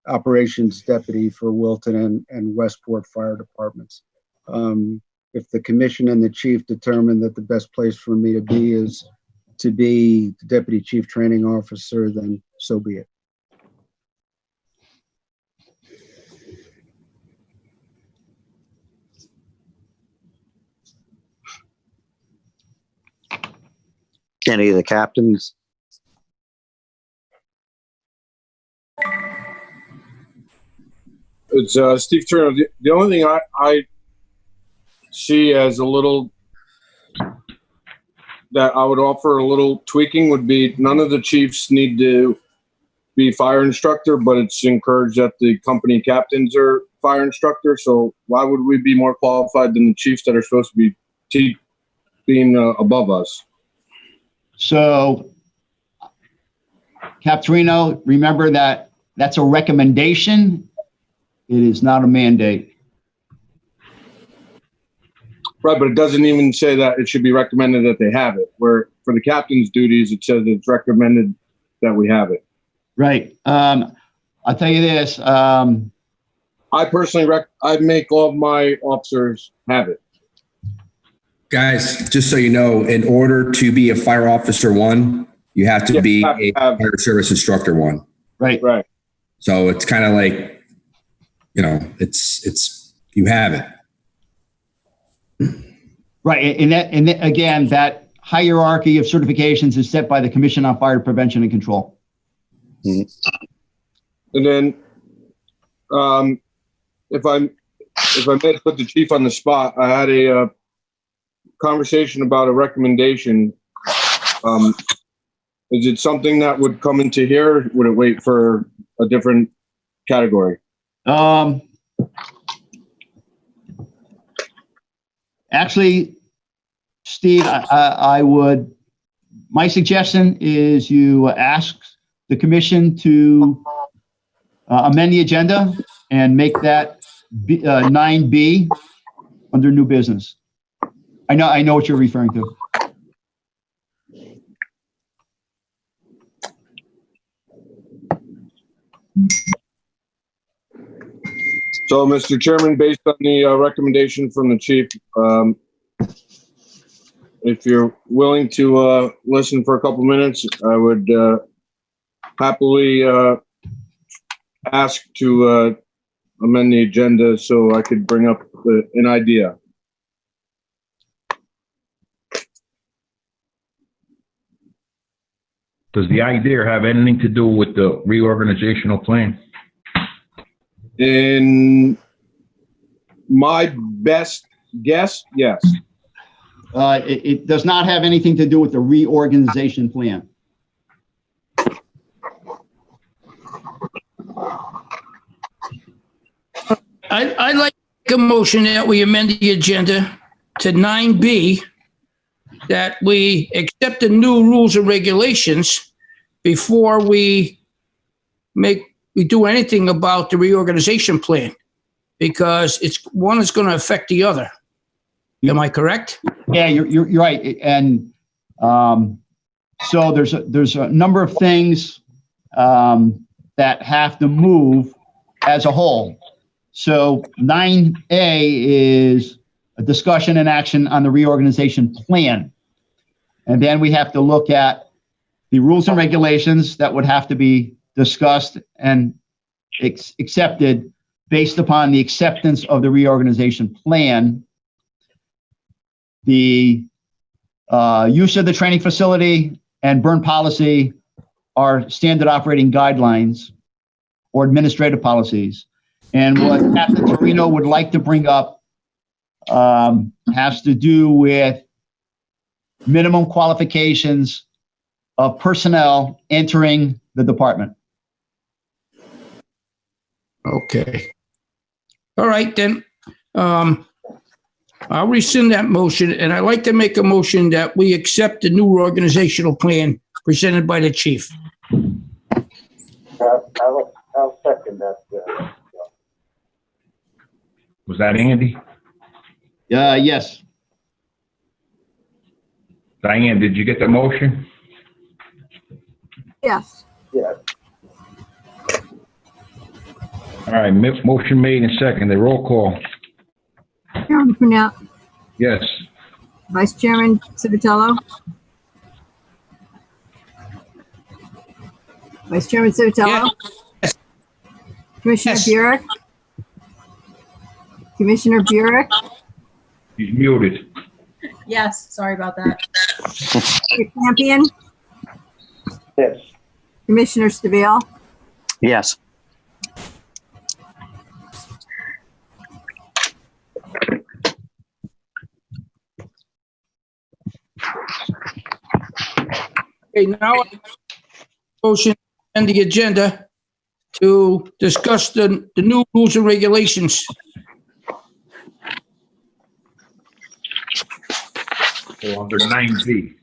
operations deputy for Wilton and Westport fire departments. If the commission and the chief determine that the best place for me to be is to be the deputy chief training officer, then so be it. Any of the captains? It's Steve Turner. The only thing I see as a little that I would offer a little tweaking would be none of the chiefs need to be fire instructor, but it's encouraged that the company captains are fire instructor. So why would we be more qualified than the chiefs that are supposed to be being above us? So, Captorino, remember that that's a recommendation. It is not a mandate. Right, but it doesn't even say that it should be recommended that they have it. Where for the captain's duties, it says it's recommended that we have it. Right. I'll tell you this. I personally I'd make all of my officers have it. Guys, just so you know, in order to be a fire officer 1, you have to be a fire service instructor 1. Right. Right. So it's kind of like, it's you have it. Right. And again, that hierarchy of certifications is set by the Commission on Fire Prevention and Control. And then, if I may put the chief on the spot, I had a conversation about a recommendation. Is it something that would come into here? Or would it wait for a different category? Actually, Steve, my suggestion is you ask the commission to amend the agenda and make that 9B under new business. I know what you're referring to. So, Mr. Chairman, based on the recommendation from the chief, if you're willing to listen for a couple minutes, I would happily ask to amend the agenda so I could bring up an idea. Does the idea have anything to do with the reorganizational plan? In my best guess, yes. It does not have anything to do with the reorganization plan. I'd like a motion that we amend the agenda to 9B, that we accept the new rules and regulations before we do anything about the reorganization plan, because one is going to affect the other. Am I correct? Yeah, you're right. And so there's a number of things that have to move as a whole. So 9A is a discussion and action on the reorganization plan. And then we have to look at the rules and regulations that would have to be discussed and accepted based upon the acceptance of the reorganization plan. The use of the training facility and burn policy are standard operating guidelines or administrative policies. And what Captain Torino would like to bring up has to do with minimum qualifications of personnel entering the department. Okay. All right, then. I'll rescind that motion, and I'd like to make a motion that we accept the new organizational plan presented by the chief. I'll second that. Was that Andy? Yes. Diane, did you get the motion? Yes. Yeah. All right, motion made and seconded. Roll call. Chairman Purnell, Yes. Vice Chairman Civitello. Vice Chairman Civitello. Yes. Commissioner Yes. Burek. Commissioner Burek. He's muted. Yes, sorry about that. Mayor Campion. Yes. Commissioner Stabile. Yes. Okay, now motion and the agenda to discuss the new rules and regulations. So under 9B.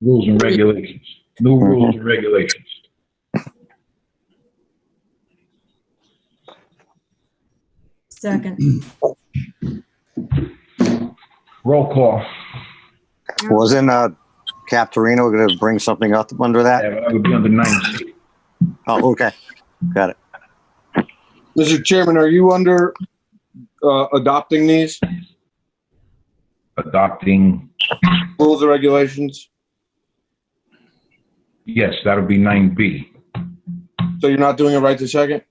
Rules and regulations. New rules and regulations. Second. Roll call. Wasn't Cap Torino going to bring something up under that? Yeah, that would be under 9C. Oh, okay. Got it. Mr. Chairman, are you under adopting these Adopting, rules and regulations? yes, that'll be 9B. So you're not doing it right this second?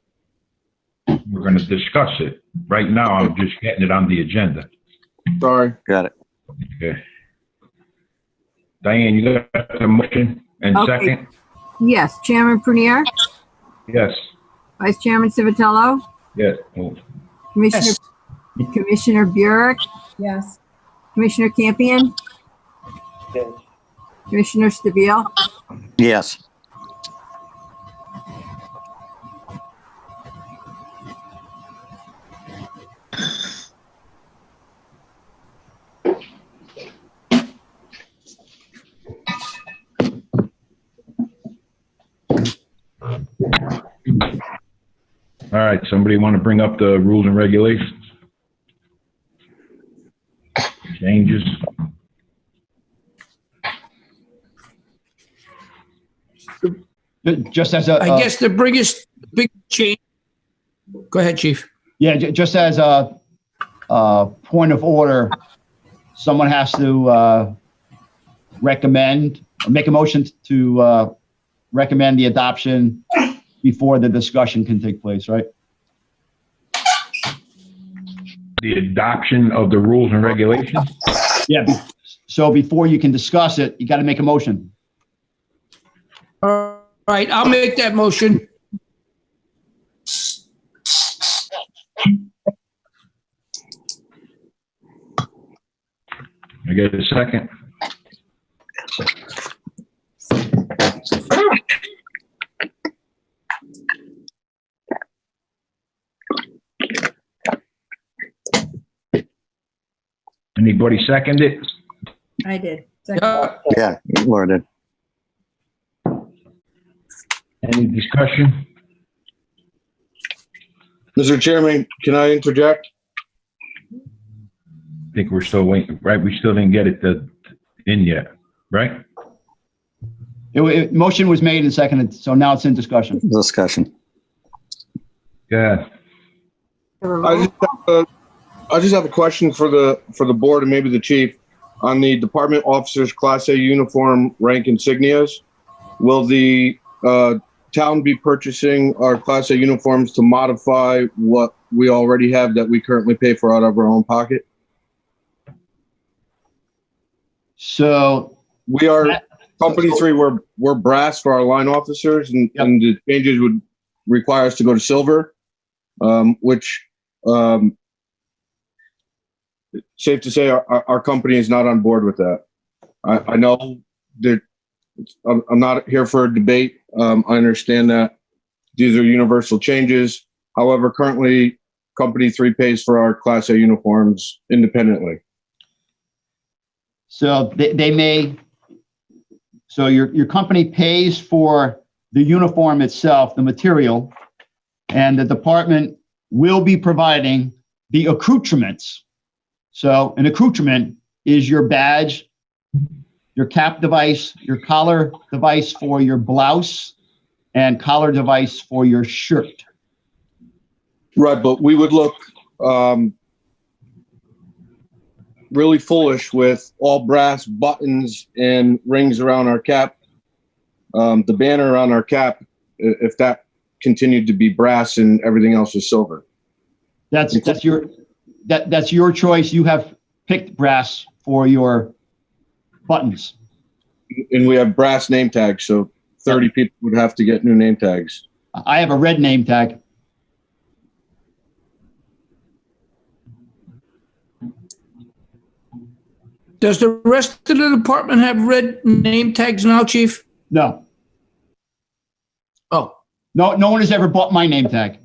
We're going to discuss it. Right now, I'm just getting it on the agenda. Sorry. Got it. Okay. Diane, you got the motion and Okay. second? Yes. Chairman Prunier. Yes. Vice Chairman Civitello. Yes. Oh, Commissioner Yes. Commissioner Burek. Yes. Commissioner Campion. Yes. Commissioner Stabile. Yes. all right, somebody want to bring up the rules and regulations? Changes? Just as a, I guess the biggest big change. Go ahead, chief. yeah, just as a point of order, someone has to recommend, or make a motion to recommend the adoption before the discussion can take place, right? The adoption of the rules and regulations? Yeah. So before you can discuss it, you got to make a motion. All right, I'll make that motion. I get a second? Anybody second it? I did. Second. Yeah. Yeah, Laura did. Any discussion? Mr. Chairman, can I interject? I think we're still waiting, right? We still didn't get it in yet, right? Motion was made and seconded, so now it's in discussion. Discussion. Yeah. I just have a question for the board and maybe the chief on the department officers Class A uniform rank insignias. Will the town be purchasing our Class A uniforms to modify what we already have that we currently pay for out of our own pocket? So We are, Company 3, we're brass for our line officers, and the changes would require us to go to silver, which, safe to say, our company is not on board with that. I know that I'm not here for a debate. I understand that these are universal changes. However, currently, Company 3 pays for our Class A uniforms independently. So they may, so your company pays for the uniform itself, the material, and the department will be providing the accoutrements. So an accoutrement is your badge, your cap device, your collar device for your blouse, and collar device for your shirt. Right, but we would look really foolish with all brass buttons and rings around our cap, the banner around our cap, if that continued to be brass and everything else was silver. That's your choice. You have picked brass for your buttons. And we have brass name tags, so 30 people would have to get new name tags. I have a red name tag. Does the rest of the department have red name tags now, Chief? No. Oh. No one has ever bought my name tag.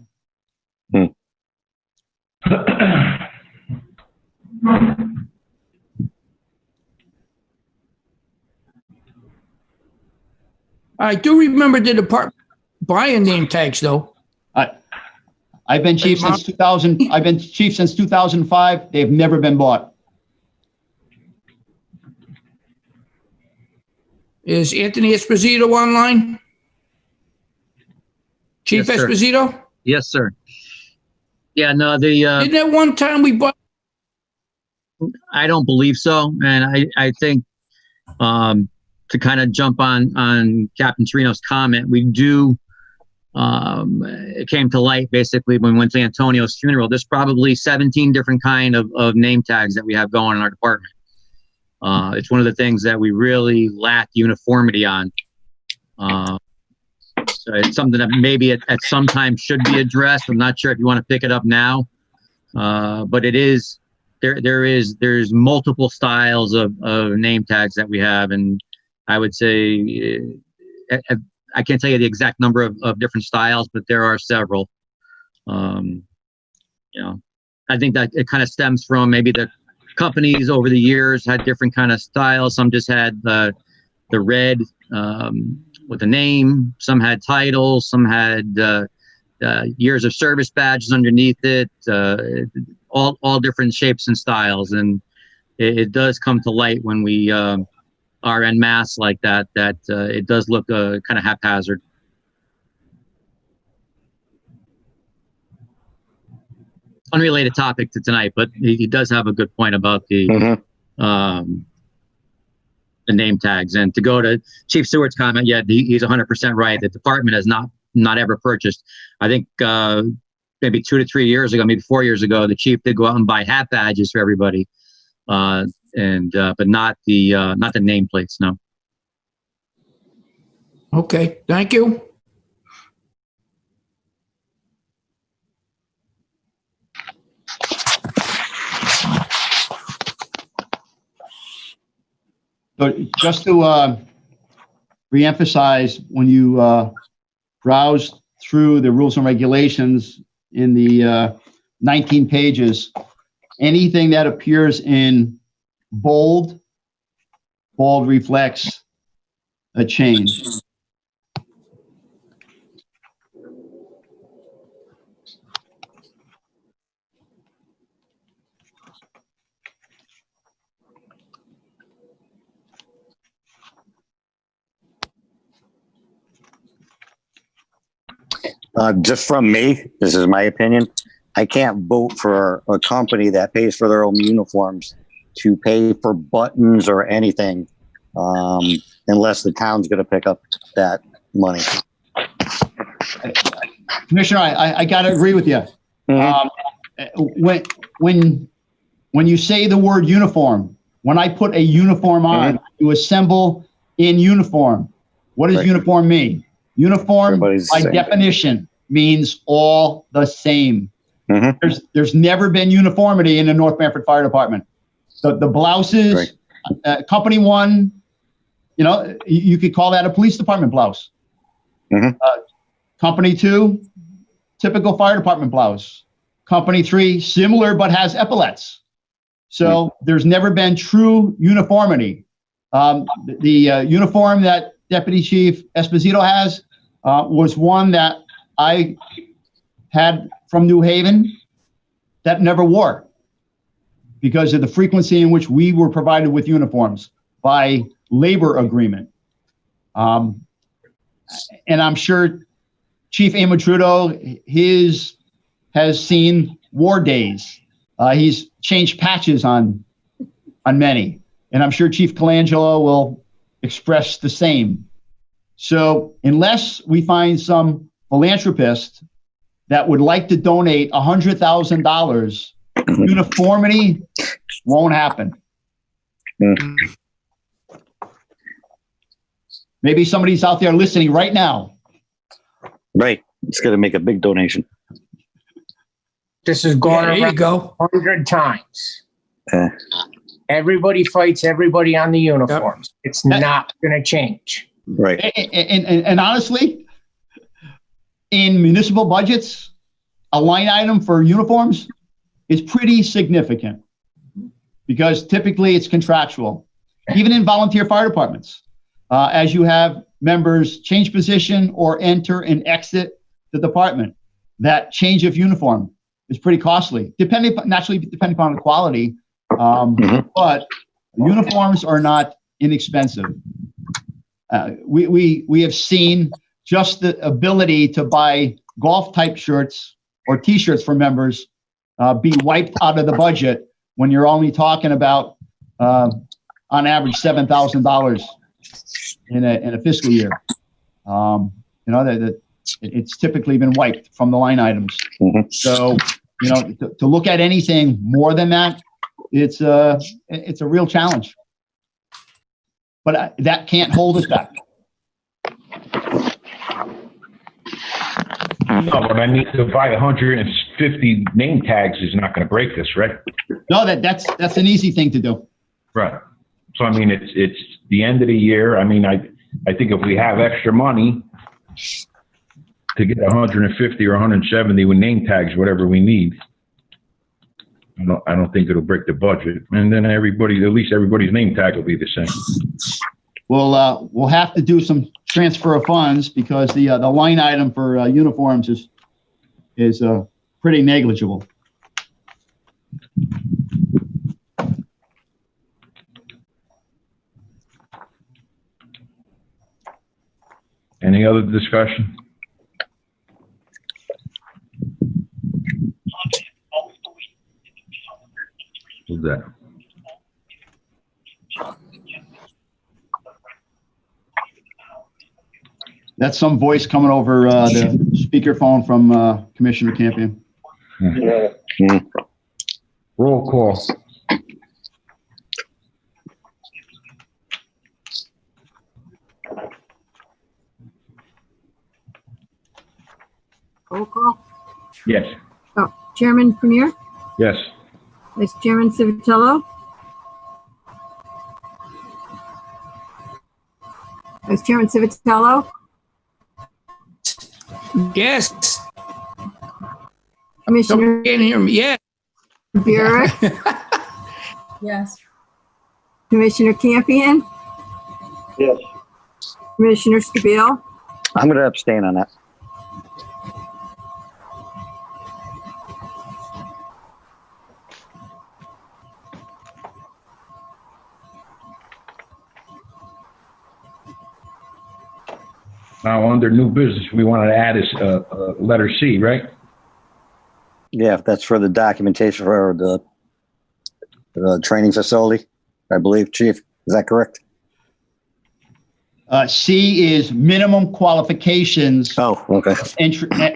I do remember the department buying name tags, though. I've been chief since 2000. I've been chief since 2005. They've never been bought. Is Anthony Esposito online? Chief Yes, sir. Esposito? Yes, sir. Yeah, no, Didn't that one time we bought? I don't believe so. And I think to kind of jump on Captain Torino's comment, we do, it came to light basically when we went to Antonio's funeral. There's probably 17 different kind of name tags that we have going in our department. It's one of the things that we really lack uniformity on. So it's something that maybe at some time should be addressed. I'm not sure if you want to pick it up now, but it is, there's multiple styles of name tags that we have. And I would say, I can't tell you the exact number of different styles, but there are several. You know, I think that it kind of stems from maybe the companies over the years had different kind of styles. Some just had the red with a name. Some had titles. Some had years of service badges underneath it. All different shapes and styles. And it does come to light when we are en masse like that. It does look kind of haphazard. Unrelated topic to tonight, but he does have a good point about the name tags. And to go to Chief Stewart's comment, yeah, he's 100% right. The department has not ever purchased. I think maybe 2 to 3 years ago, maybe 4 years ago, the chief did go out and buy hat badges for everybody, but not the nameplates. No. Okay, thank you. So just to reemphasize, when you browse through the rules and regulations in the 19 pages, anything that appears in bold reflects a change. Just from me, this is my opinion. I can't vote for a company that pays for their own uniforms to pay for buttons or anything unless the town's going to pick up that money. Commissioner, I got to agree with you. Mhm. When you say the word uniform, when I put a uniform on, you assemble in uniform. What does Right. uniform mean? Uniform, Everybody's the by same. definition, means all the same. Mhm. There's never been uniformity in the North Branford Fire Department. The blouses, Company 1, you know, you could call that a police department blouse. Mhm. Company 2, typical fire department blouse. Company 3, similar but has epaulets. So there's never been true uniformity. The uniform that Deputy Chief Esposito has was one that I had from New Haven that never wore because of the frequency in which we were provided with uniforms by labor agreement. And I'm sure Chief Amatrudo, has seen war days. He's changed patches on many. And I'm sure Chief Colangelo will express the same. So unless we find some philanthropist that would like to donate $100,000, uniformity won't happen. Maybe somebody's out there listening right now. Right. It's going to make a big donation. This has gone There you around go. 100 times. Uh, Everybody fights everybody on the uniforms. It's not going to change. right. And honestly, in municipal budgets, a line item for uniforms is pretty significant because typically it's contractual. Even in volunteer fire departments, as you have members change position or enter and exit the department, that change of uniform is pretty costly, depending upon the quality. But uniforms are not inexpensive. We have seen just the ability to buy golf type shirts or T-shirts for members be wiped out of the budget when you're only talking about on average $7,000 in a fiscal year. You know it's typically been wiped from the line items. So you know to look at anything more than that, it's a real challenge. But that can't hold us back. No, but I need to buy 150 name tags is not going to break this, right? No, that's an easy thing to do. Right. So, I mean, it's the end of the year. I mean, I think if we have extra money to get 150 or 170 with name tags, whatever we need, I don't think it'll break the budget. And then at least everybody's name tag will be the same. We'll have to do some transfer of funds because the line item for uniforms is pretty negligible. Any other discussion? Who's that? That's some voice coming over the speakerphone from Commissioner Campion. Yeah. Roll call. Roll call. Yes. Oh, Chairman Premier, Yes. Vice Chairman Civitello, Vice Chairman Civitello, Yes. Commissioner Can't hear me. Yeah. Burek, Yes. Commissioner Campion, Yes. Commissioner Stabile, I'm going to abstain on that. Now, under new business, we wanted to add is letter C, right? Yeah, that's for the documentation for the training facility, I believe, Chief. Is that correct? C is minimum qualifications, Oh, okay.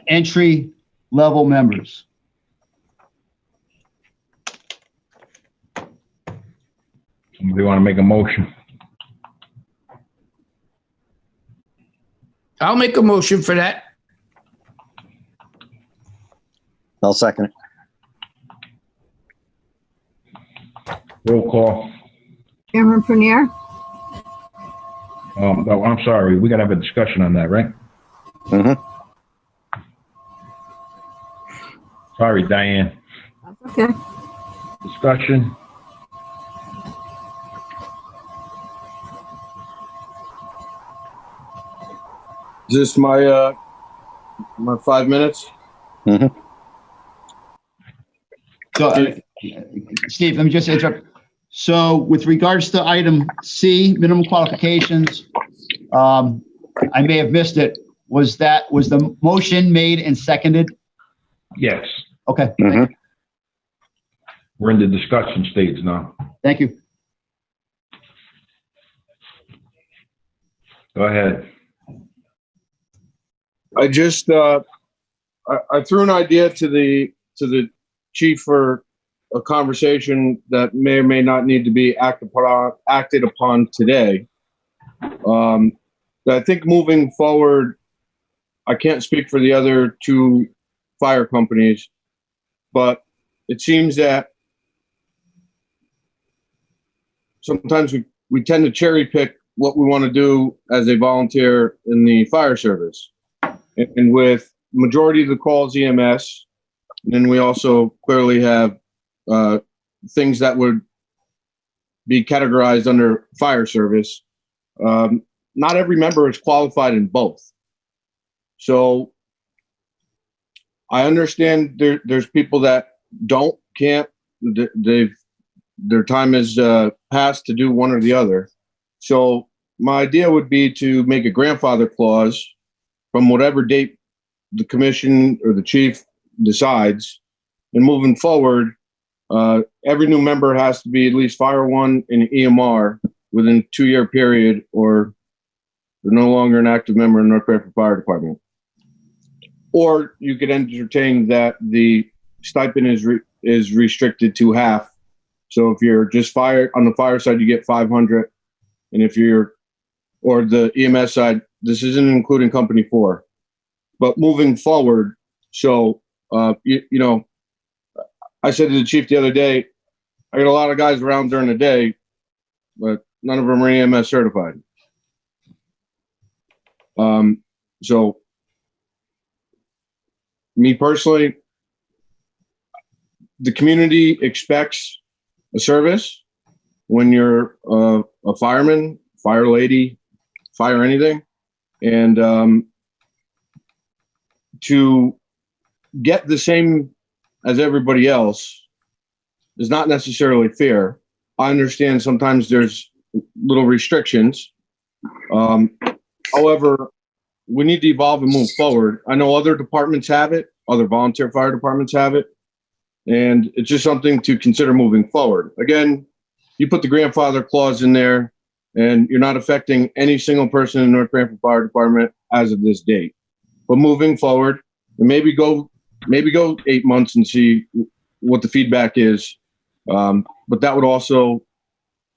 entry level members. Somebody want to make a motion? I'll make a motion for that. I'll second it. Roll call. Chairman Prunier, Oh, I'm sorry. We got to have a discussion on that, right? Mm-hmm. Sorry, Diane. okay. Discussion. Is this my 5 minutes? Mm-hmm. So, Steve, let me just interrupt. So with regards to item C, minimum qualifications, I may have missed it. Was the motion made and seconded? Yes. Okay, Mm-hmm. We're in the discussion stage now. thank you. Go ahead. I just I threw an idea to the chief for a conversation that may or may not need to be acted upon today. I think moving forward, I can't speak for the other two fire companies, but it seems that sometimes we tend to cherry pick what we want to do as a volunteer in the fire service. And with majority of the calls EMS, and then we also clearly have things that would be categorized under fire service. Not every member is qualified in both. So I understand there's people that can't, their time is passed to do one or the other. So my idea would be to make a grandfather clause from whatever date the commission or the chief decides, and moving forward, every new member has to be at least Fire 1 and EMR within a 2-year period, or they're no longer an active member in North Branford Fire Department. Or you could entertain that the stipend is restricted to half. So if you're just fire on the fire side, you get 500, and if you're or the EMS side, this isn't including Company 4. But moving forward, so you know, I said to the chief the other day, I got a lot of guys around during the day, but none of them are EMS certified. So me personally, the community expects a service when you're a fireman, fire lady, fire anything, and to get the same as everybody else is not necessarily fair. I understand sometimes there's little restrictions. However, we need to evolve and move forward. I know other departments have it, other volunteer fire departments have it, and it's just something to consider moving forward. Again, you put the grandfather clause in there, and you're not affecting any single person in North Branford Fire Department as of this date. But moving forward, maybe go 8 months and see what the feedback is. But that would also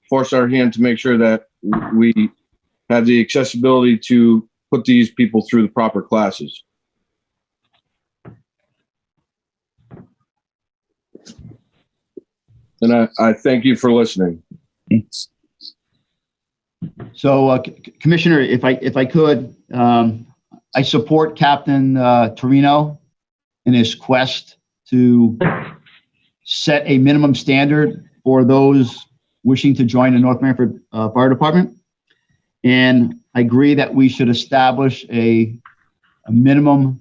force our hand to make sure that we have the accessibility to put these people through the proper classes. And I thank you for listening. So, Commissioner, if I could, I support Captain Torino in his quest to set a minimum standard for those wishing to join the North Branford Fire Department. And I agree that we should establish a minimum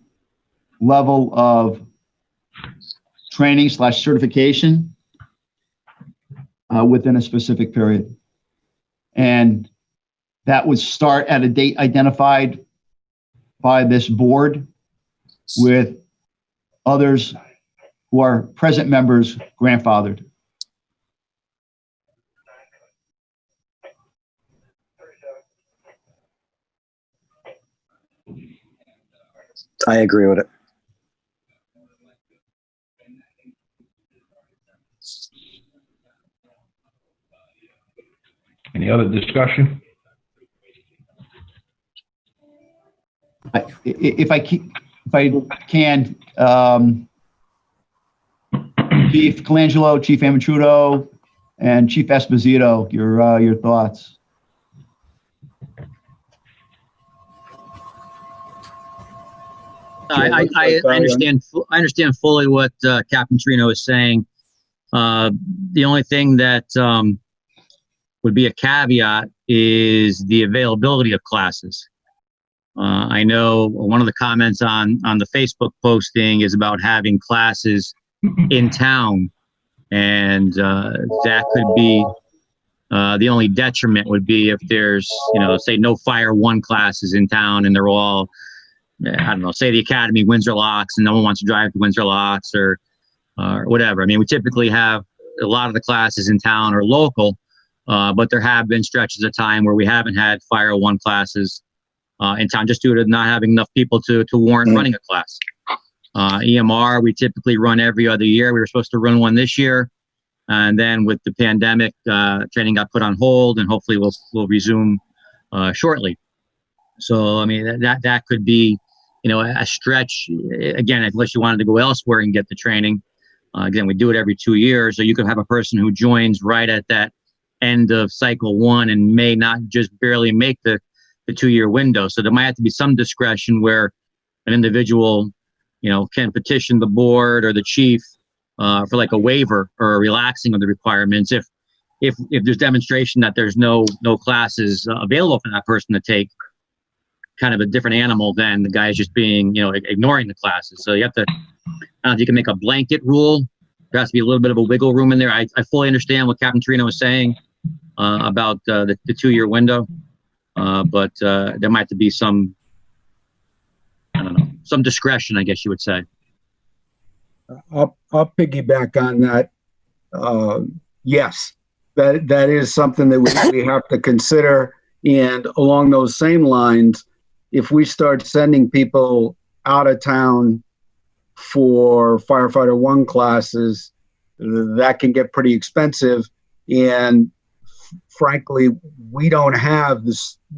level of training/certification within a specific period. And that would start at a date identified by this board, with others who are present members grandfathered. I agree with it. Any other discussion? If I can, Chief Colangelo, Chief Amatrudo, and Chief Esposito, your thoughts. I understand fully what Captain Trino is saying. The only thing that would be a caveat is the availability of classes. I know one of the comments on the Facebook posting is about having classes in town, and that could be the only detriment would be if there's, say no Fire 1 classes in town and they're all, I don't know, say the Academy Windsor Locks and no one wants to drive to Windsor Locks or whatever. I mean, we typically have a lot of the classes in town are local, but there have been stretches of time where we haven't had Fire 1 classes in town just due to not having enough people to warrant running a class. EMR, we typically run every other year. We were supposed to run one this year. And then with the pandemic, training got put on hold, and hopefully we'll resume shortly. So, I mean, that could be, a stretch, again, unless you wanted to go elsewhere and get the training. Again, we do it every 2 years, so you could have a person who joins right at that end of cycle 1 and may not just barely make the 2-year window. So there might have to be some discretion where an individual, can petition the board or the chief for like a waiver or a relaxing of the requirements if there's demonstration that there's no classes available for that person to take. Kind of a different animal than the guys just being, ignoring the classes. So you have to, I don't know if you can make a blanket rule. There has to be a little bit of a wiggle room in there. I fully understand what Captain Trino was saying about the 2-year window, but there might have to be some, I don't know, some discretion, I guess you would say. I'll piggyback on that. Yes, that is something that we have to consider. And along those same lines, if we start sending people out of town for Firefighter 1 classes, that can get pretty expensive. And frankly, we don't have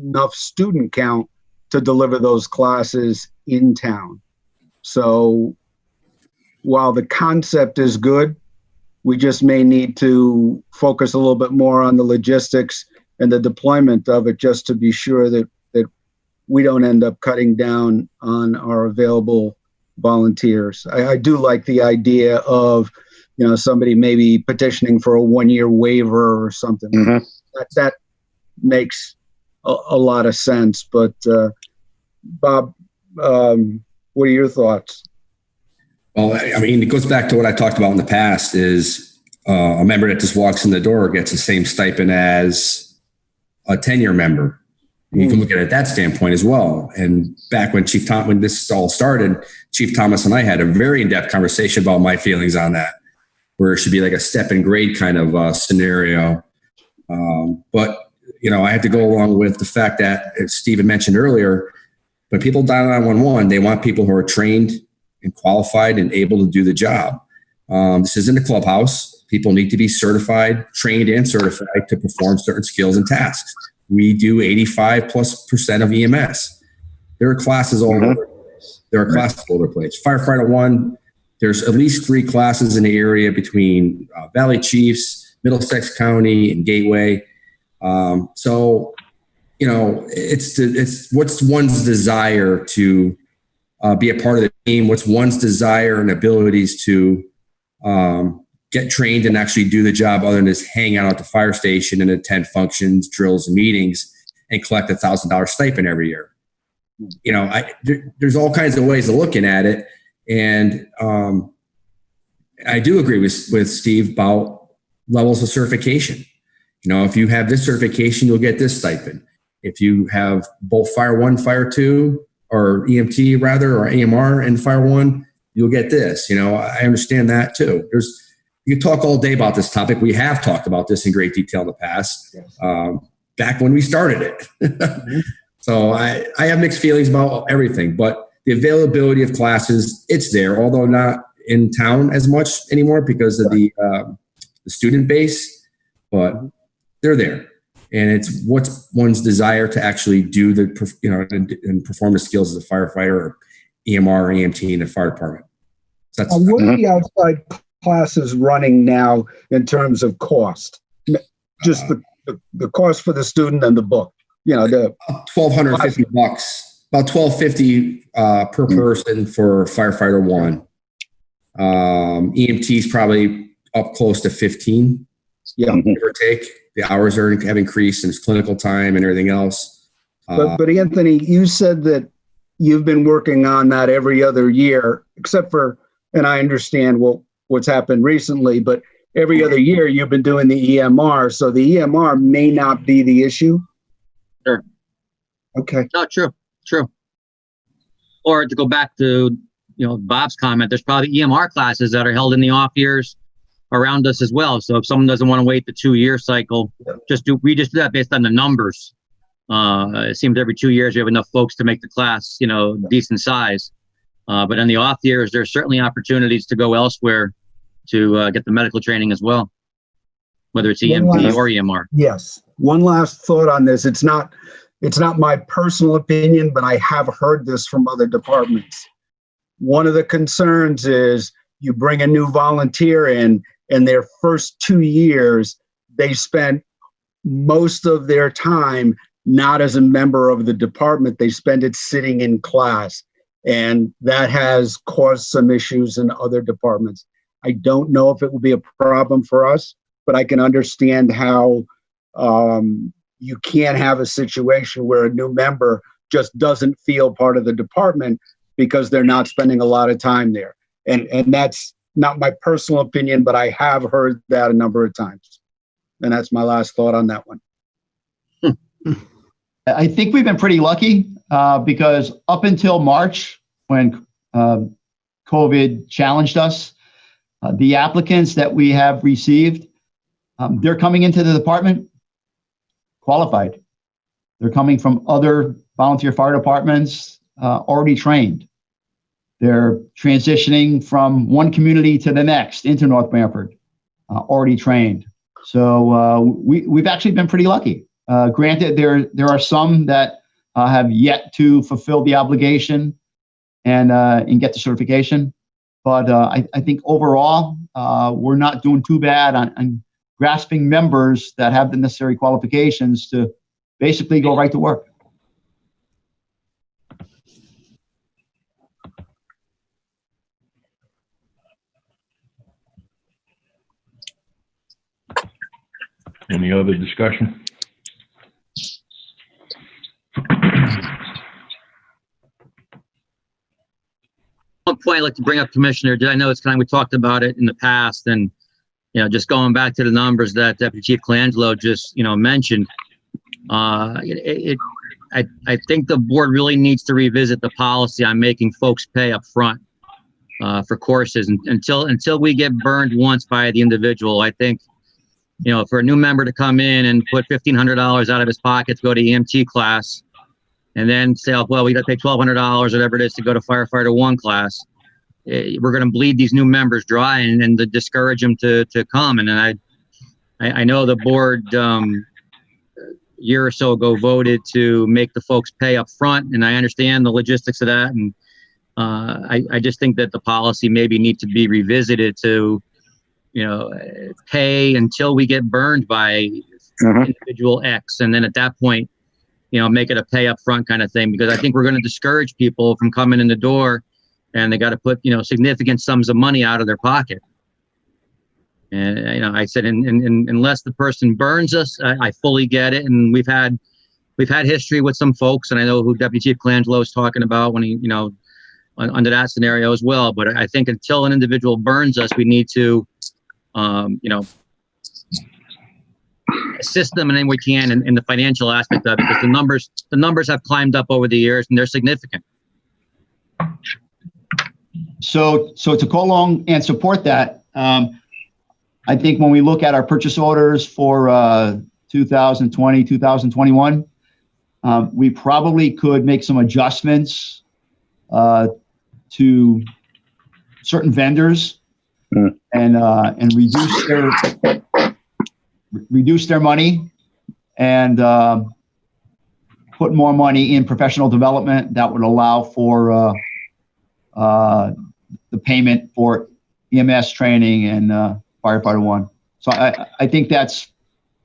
enough student count to deliver those classes in town. So while the concept is good, we just may need to focus a little bit more on the logistics and the deployment of it, just to be sure that we don't end up cutting down on our available volunteers. I do like the idea of, somebody maybe petitioning for a 1-year waiver or something. Mm-hmm. That makes a lot of sense. But Bob, what are your thoughts? Well, I mean, it goes back to what I talked about in the past is a member that just walks in the door gets the same stipend as a 10-year member. You can look at it that standpoint as well. And back when when this all started, Chief Thomas and I had a very in-depth conversation about my feelings on that, where it should be like a step in grade kind of scenario. But, I had to go along with the fact that, as Stephen mentioned earlier, when people dial 911, they want people who are trained and qualified and able to do the job. This isn't a clubhouse. People need to be trained and certified to perform certain skills and tasks. We do 85+% of EMS. There are classes all over the place. Firefighter 1, there's at least 3 classes in the area between Valley Chiefs, Middlesex County, and Gateway. So, it's what's one's desire to be a part of the team, what's one's desire and abilities to get trained and actually do the job other than just hang out at the fire station and attend functions, drills, and meetings and collect $1,000 stipend every year. There's all kinds of ways of looking at it. And I do agree with Steve about levels of certification. If you have this certification, you'll get this stipend. If you have both Fire 1, Fire 2, or EMT rather, or AMR and Fire 1, you'll get this. I understand that too. You can talk all day about this topic. We have talked about this in great detail in the past, back when we started it. So I have mixed feelings about everything, but the availability of classes, it's there, although not in town as much anymore because of the student base, but they're there. And it's what's one's desire to actually do the, and perform the skills as a firefighter or EMR or EMT in the fire department. So that's What are the outside classes running now in terms of cost? Just the cost for the student and the book, the $1,250, about $1,250 per person for firefighter 1. EMT's probably up close to 15, give or take. The hours have increased and it's clinical time and everything else. But Anthony, you said that you've been working on that every other year, except for, and I understand what's happened recently, but every other year you've been doing the EMR. So the EMR may not be the issue. Sure. Okay. No, true. Or to go back to, Bob's comment, there's probably EMR classes that are held in the off years around us as well. So if someone doesn't want to wait the 2-year cycle, we just do that based on the numbers. It seems every 2 years you have enough folks to make the class, decent size. But in the off years, there's certainly opportunities to go elsewhere to get the medical training as well, whether it's EMT or EMR. Yes. One last thought on this. It's not my personal opinion, but I have heard this from other departments. One of the concerns is you bring a new volunteer in, and their first 2 years, they spent most of their time not as a member of the department. They spend it sitting in class, and that has caused some issues in other departments. I don't know if it will be a problem for us, but I can understand how you can't have a situation where a new member just doesn't feel part of the department because they're not spending a lot of time there. And that's not my personal opinion, but I have heard that a number of times. And that's my last thought on that one. I think we've been pretty lucky because up until March, when COVID challenged us, the applicants that we have received, they're coming into the department qualified. They're coming from other volunteer fire departments already trained. They're transitioning from one community to the next into North Branford, already trained. So we've actually been pretty lucky. Granted, there are some that have yet to fulfill the obligation and get the certification. But I think overall, we're not doing too bad on grasping members that have the necessary qualifications to basically go right to work. Any other discussion? One point I'd like to bring up, Commissioner, I know it's we talked about it in the past, and just going back to the numbers that Deputy Chief Colangelo just mentioned. I think the board really needs to revisit the policy on making folks pay up front for courses until we get burned once by the individual. I think for a new member to come in and put $1,500 out of his pocket to go to EMT class, and then say, oh, well, we got to pay $1,200, whatever it is, to go to firefighter 1 class. We're going to bleed these new members dry and to discourage them to come. And I know the board a year or so ago voted to make the folks pay up front, and I understand the logistics of that. And I just think that the policy maybe needs to be revisited to pay until we get burned by individual X, and then at that point, make it a pay up front kind of thing, because I think we're going to discourage people from coming in the door, and they got to put significant sums of money out of their pocket. And I said, unless the person burns us, I fully get it, and we've had history with some folks, and I know who Deputy Chief Colangelo is talking about when he under that scenario as well. But I think until an individual burns us, we need to assist them in any way we can in the financial aspect of it, because the numbers have climbed up over the years, and they're significant. So to go along and support that, I think when we look at our purchase orders for 2020, 2021, we probably could make some adjustments to certain vendors and reduce their money and put more money in professional development that would allow for the payment for EMS training and firefighter one. So I think that's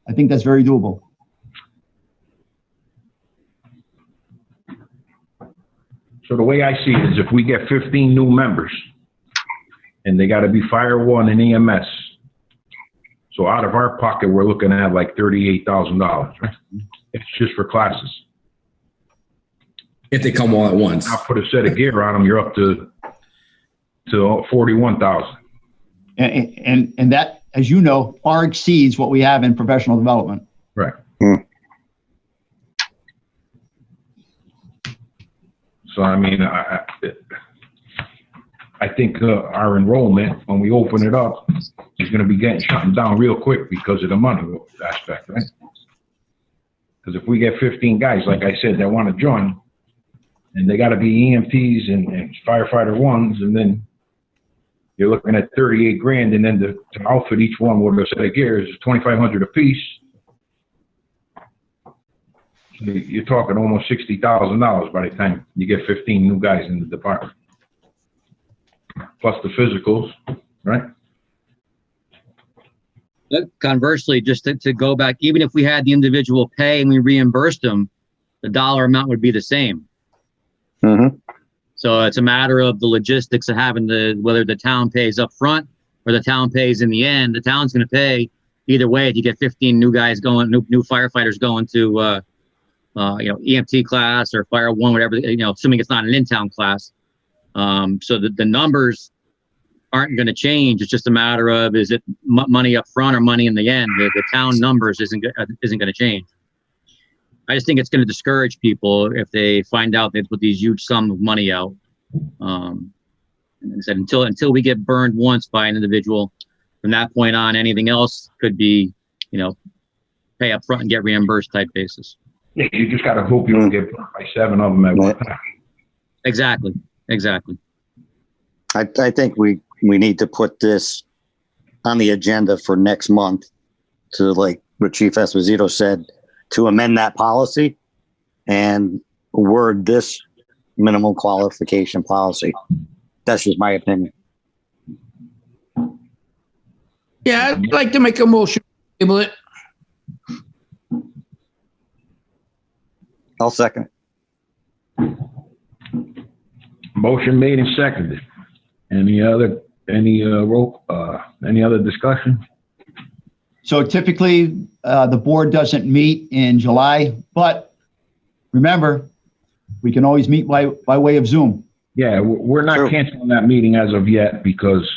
very doable. So the way I see it is if we get 15 new members and they got to be fire one and EMS. So out of our pocket, we're looking at like $38,000, right? It's just for classes. If they come all at once. Now put a set of gear on them, you're up to 41,000. And that, as you know, far exceeds what we have in professional development. Right. So, I mean, I think our enrollment, when we open it up, is going to be getting shut down real quick because of the money aspect, right? Because if we get 15 guys, like I said, that want to join, and they got to be EMTs and firefighter ones, and then you're looking at 38 grand, and then to outfit each one with a set of gears is 2,500 a piece. So you're talking almost $60,000 by the time you get 15 new guys in the department, plus the physicals, right? Conversely, just to go back, even if we had the individual pay and we reimbursed them, the dollar amount would be the same. So it's a matter of the logistics of having whether the town pays up front or the town pays in the end. The town's going to pay either way if you get 15 new guys going, new firefighters going to, EMT class or fire one, whatever, assuming it's not an in-town class. So the numbers aren't going to change. It's just a matter of, is it money up front or money in the end? The town numbers isn't going to change. I just think it's going to discourage people if they find out they put these huge sums of money out. And like I said, until we get burned once by an individual, from that point on, anything else could be, pay up front and get reimbursed type basis. Yeah, you just got to hope you don't get burned by 7 of them at one time. Exactly. I think we need to put this on the agenda for next month to, like what Chief Esposito said, to amend that policy and word this minimum qualification policy. That's just my opinion. Yeah, I'd like to make a motion to table it. I'll second. Motion made and seconded. Any other discussion? So typically, the board doesn't meet in July, but remember, we can always meet by way of Zoom. Yeah, we're not canceling that meeting as of yet because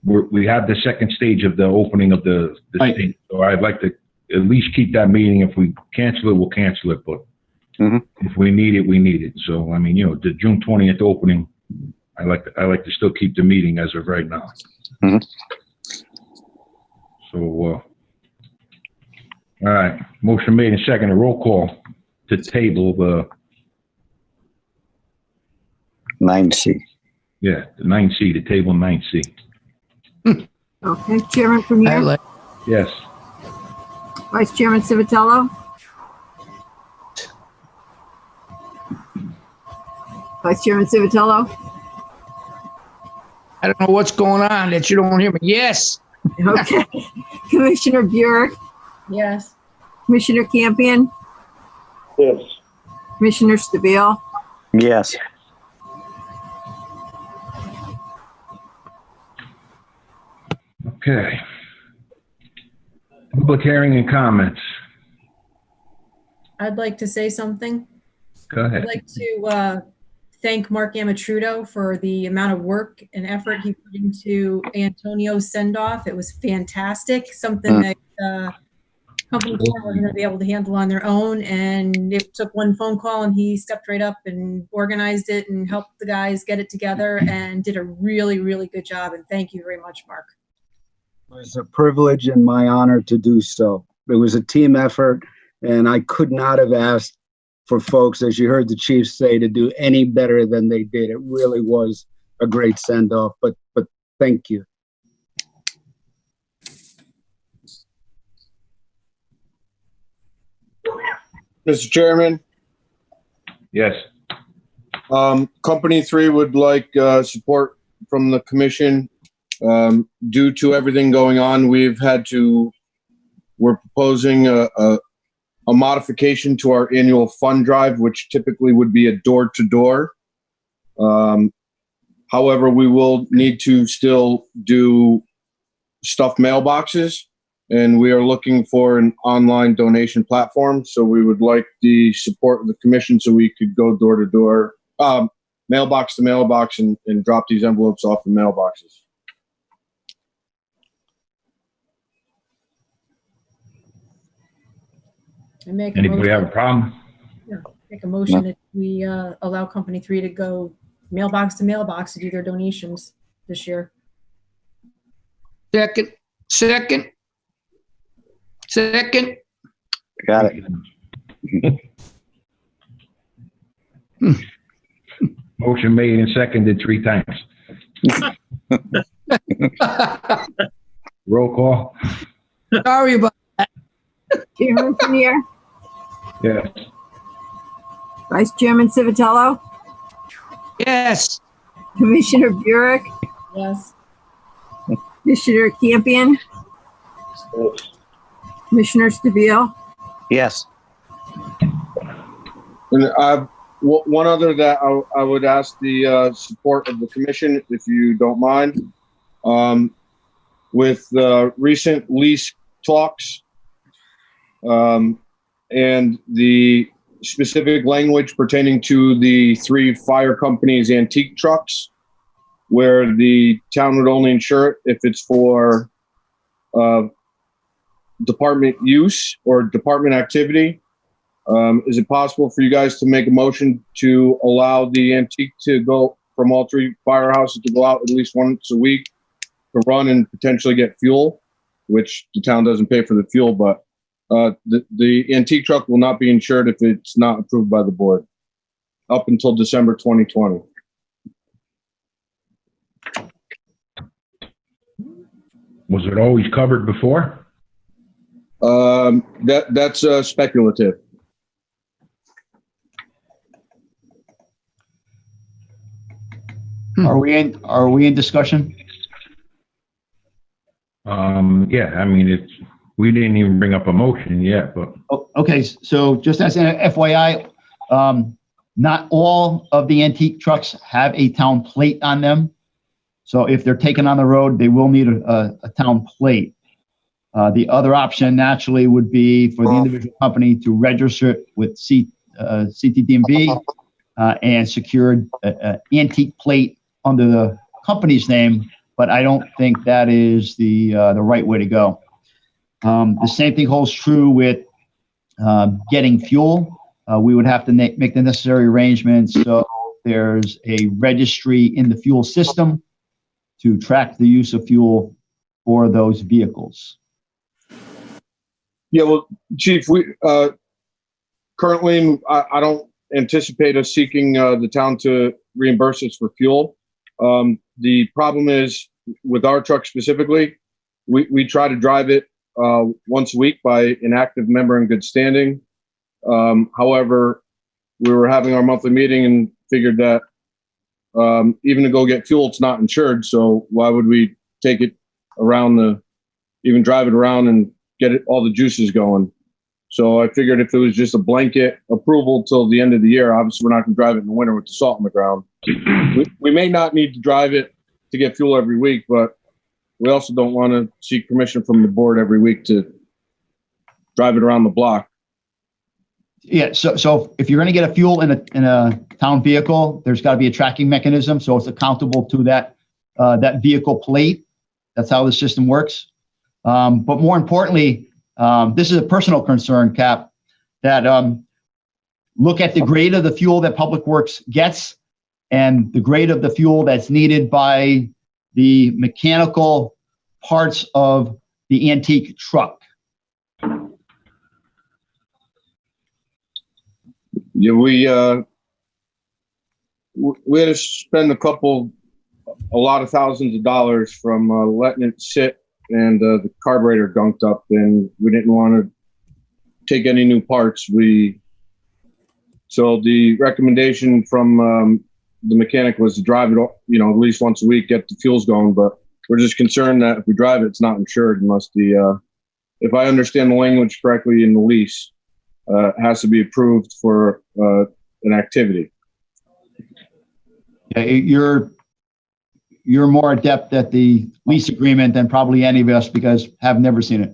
we have the second stage of the opening of the state. So I'd like to at least keep that meeting. If we cancel it, we'll cancel it. But if we need it, we need it. So I mean, the June 20th opening, I like to still keep the meeting as of right now. So, all right, motion made and seconded. Roll call to table the 9C. Yeah, the 9C, to table 9C. Okay, Chairman Prunier, Yes. Vice Chairman Civitello. Vice Chairman Civitello. I don't know what's going on that you don't hear me. Yes. Okay. Commissioner Burek, Yes. Commissioner Campion, Yes. Commissioner Stabile. Yes. Okay. Public hearing and comments. I'd like to say something. Go ahead. I'd like to thank Mark Amatrudo for the amount of work and effort he put into Antonio's send-off. It was fantastic, something that companies weren't going to be able to handle on their own. And it took one phone call and he stepped right up and organized it and helped the guys get it together and did a really, really good job. And thank you very much, Mark. It was a privilege and my honor to do so. It was a team effort, and I could not have asked for folks, as you heard the chief say, to do any better than they did. It really was a great send-off, but thank you. Mr. Chairman, Yes. Company 3 would like support from the commission. Due to everything going on, we're proposing a modification to our annual fund drive, which typically would be a door-to-door. However, we will need to still do stuffed mailboxes, and we are looking for an online donation platform. So we would like the support of the commission so we could go door-to-door, mailbox to mailbox, and drop these envelopes off the mailboxes. I make a Anybody have a motion, problem? make a motion that we allow Company 3 to go mailbox to mailbox to do their donations this year. Second. Got it. Motion made and seconded 3 times. Roll call. Sorry about Chairman Prunier, Yes. Vice Chairman Civitello, yes. Commissioner Burek, Yes. Commissioner Campion, Commissioner Stabile. Yes. And one other that I would ask the support of the commission, if you don't mind. With the recent lease talks and the specific language pertaining to the 3 fire companies' antique trucks, where the town would only insure it if it's for department use or department activity. Is it possible for you guys to make a motion to allow the antique to go from all 3 firehouses to go out at least once a week to run and potentially get fuel, which the town doesn't pay for the fuel, but the antique truck will not be insured if it's not approved by the board up until December 2020. Was it always covered before? That's speculative. Are we in discussion? Yeah, I mean, we didn't even bring up a motion yet, but Oh, okay, so just as an FYI, not all of the antique trucks have a town plate on them. So if they're taken on the road, they will need a town plate. The other option naturally would be for the individual company to register it with CTDMV and secure an antique plate under the company's name, but I don't think that is the right way to go. The same thing holds true with getting fuel. We would have to make the necessary arrangements so there's a registry in the fuel system to track the use of fuel for those vehicles. Yeah, well, Chief, we currently I don't anticipate us seeking the town to reimburse us for fuel. The problem is with our truck specifically, we try to drive it once a week by an active member in good standing. However, we were having our monthly meeting and figured that even to go get fuel, it's not insured. So why would we take it around even drive it around and get all the juices going? So I figured if it was just a blanket approval till the end of the year, obviously we're not going to drive it in the winter with the salt in the ground. We may not need to drive it to get fuel every week, but we also don't want to seek permission from the board every week to drive it around the block. Yeah, so if you're going to get a fuel in a town vehicle, there's got to be a tracking mechanism, so it's accountable to that vehicle plate. That's how the system works. But more importantly, this is a personal concern, Cap, that look at the grade of the fuel that Public Works gets and the grade of the fuel that's needed by the mechanical parts of the antique truck. Yeah, we had to spend a lot of thousands of dollars from letting it sit and the carburetor gunked up, and we didn't want to take any new parts. So the recommendation from the mechanic was to drive it, at least once a week, get the fuels going. But we're just concerned that if we drive it, it's not insured unless if I understand the language correctly in the lease, it has to be approved for an activity. Yeah, you're more adept at the lease agreement than probably any of us because have never seen it.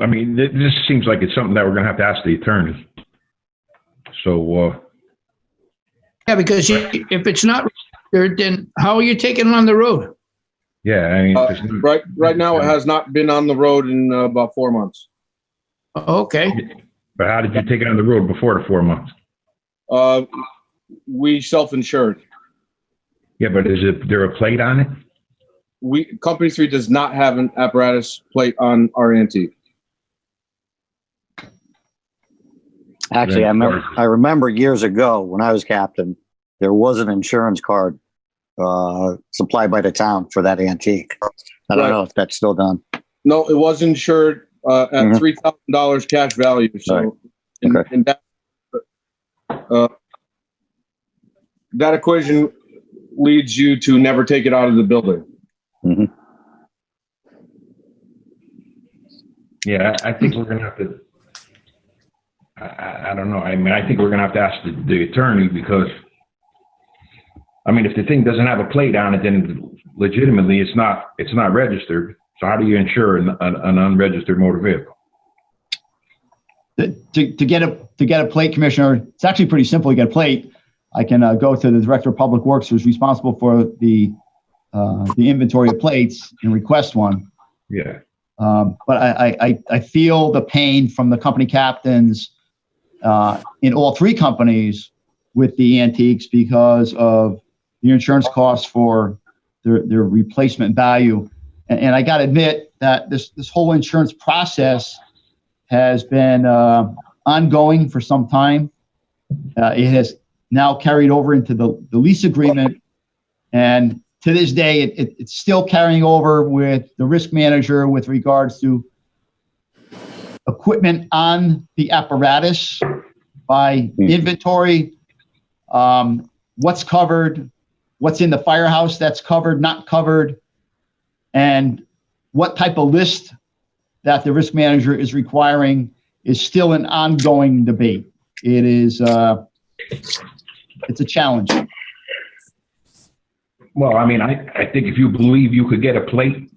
I mean, this seems like it's something that we're gonna have to ask the attorney. So, Yeah, because if it's not registered, then how are you taking it on the road? yeah, I mean, Right now, it has not been on the road in about 4 months. Okay. but how did you take it on the road before the 4 months? We self-insured. Yeah, but is there a plate on it? Company 3 does not have an apparatus plate on our antique. Actually, I remember years ago when I was captain, there was an insurance card supplied by the town for that antique. I don't know if that's still done. No, it was insured at $3,000 cash value. So, and that equation leads you to never take it out of the building. Mm-hmm. Yeah, I think we're gonna have to. I don't know. I mean, I think we're gonna have to ask the attorney because, I mean, if the thing doesn't have a plate on it, then legitimately it's not registered. So how do you insure an unregistered motor vehicle? To get a plate, Commissioner, it's actually pretty simple. You get a plate. I can go to the Director of Public Works, who's responsible for the inventory of plates, and request one. Yeah. But I feel the pain from the company captains in all three companies with the antiques because of the insurance costs for their replacement value. And I got to admit that this whole insurance process has been ongoing for some time. It has now carried over into the lease agreement. And to this day, it's still carrying over with the risk manager with regards to equipment on the apparatus by inventory, what's covered, what's in the firehouse that's covered, not covered, and what type of list that the risk manager is requiring is still an ongoing debate. It is, it's a challenge. Well, I mean, I think if you believe you could get a plate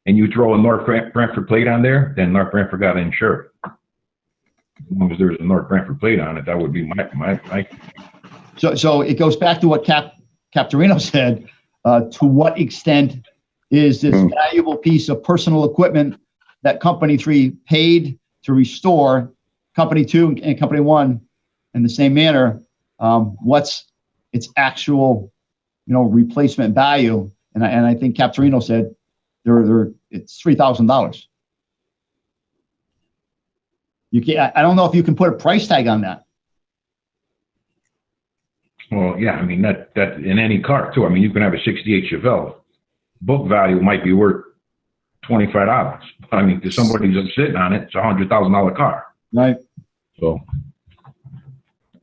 and you throw a North Branford plate on there, then North Branford got to insure it. As long as there's a North Branford plate on it, that would be my. So it goes back to what Cap Torino said. To what extent is this valuable piece of personal equipment that Company 3 paid to restore, Company 2 and Company 1 in the same manner? What's its actual, replacement value? And I think Cap Torino said it's $3,000. I don't know if you can put a price tag on that. Well, yeah, I mean that in any car too. I mean, you can have a '68 Chevelle. Book value might be worth $25. I mean, to somebody who's sitting on it, it's a $100,000 car. Right. So,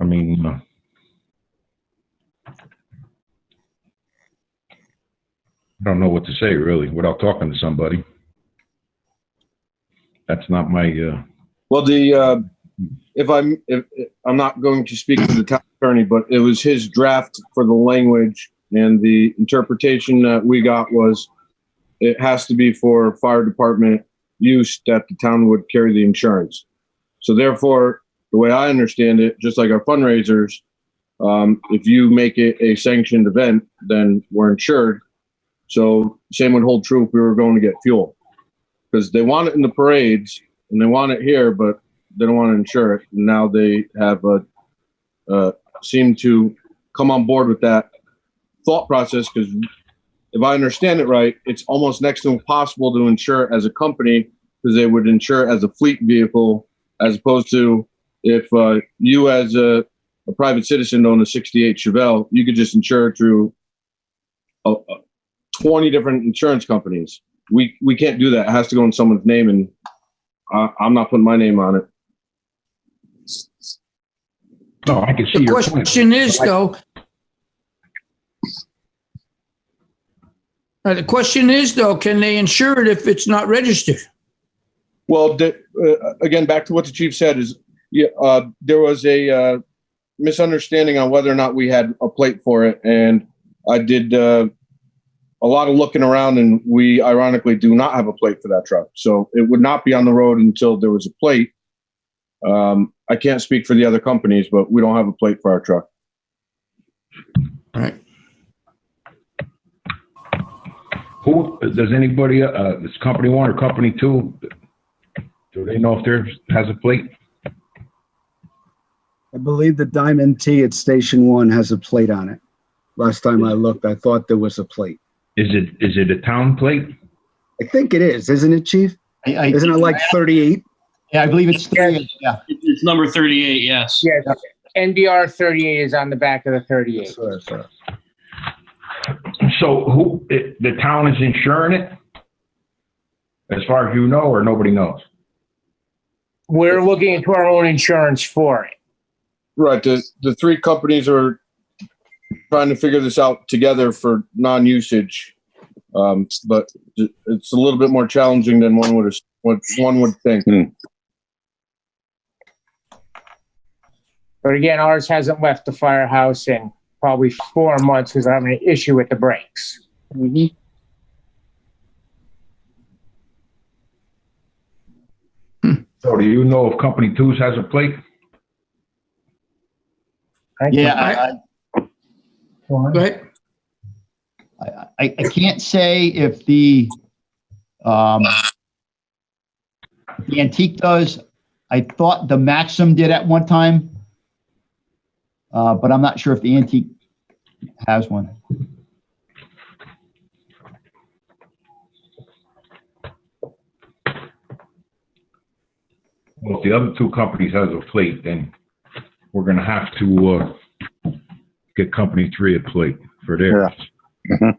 I mean, I don't know what to say really without talking to somebody. That's not my. Well, if I'm not going to speak for the town attorney, but it was his draft for the language, and the interpretation that we got was it has to be for fire department use that the town would carry the insurance. So therefore, the way I understand it, just like our fundraisers, if you make it a sanctioned event, then we're insured. So same would hold true if we were going to get fuel, because they want it in the parades and they want it here, but they don't want to insure it. And now they have seem to come on board with that thought process, because if I understand it right, it's almost next to impossible to insure as a company, because they would insure as a fleet vehicle as opposed to if you as a private citizen own a 68 Chevelle, you could just insure it through 20 different insurance companies. We can't do that. It has to go in someone's name, and I'm not putting my name on it. No, I can see The your point. question is, though, can they insure it if it's not registered? Well, again, back to what the chief said is, there was a misunderstanding on whether or not we had a plate for it, and I did a lot of looking around, and we ironically do not have a plate for that truck. So it would not be on the road until there was a plate. I can't speak for the other companies, but we don't have a plate for our truck. All right. Who does anybody? Does company 1 or company 2? Do they know if theirs has a plate? I believe the Diamond T at Station 1 has a plate on it. Last time I looked, I thought there was a plate. Is it a town plate? I think it is, isn't it, Chief? Isn't it like 38? Yeah, I believe it's 38. Yeah. It's number 38, yes. Yeah, NDR 38 is on the back of the 38. So the town is insuring it? As far as you know, or nobody knows? We're looking into our own insurance for it. Right. The three companies are trying to figure this out together for non-usage, but it's a little bit more challenging than one would think. But again, ours hasn't left the firehouse in probably 4 months because I'm having an issue with the brakes. So do you know if company 2's has a plate? Yeah, Go ahead. I can't say if the antique does. I thought the Maxim did at one time, but I'm not sure if the antique has one. Well, if the other 2 companies has a plate, then we're going to have to get company 3 a plate for theirs. Yeah.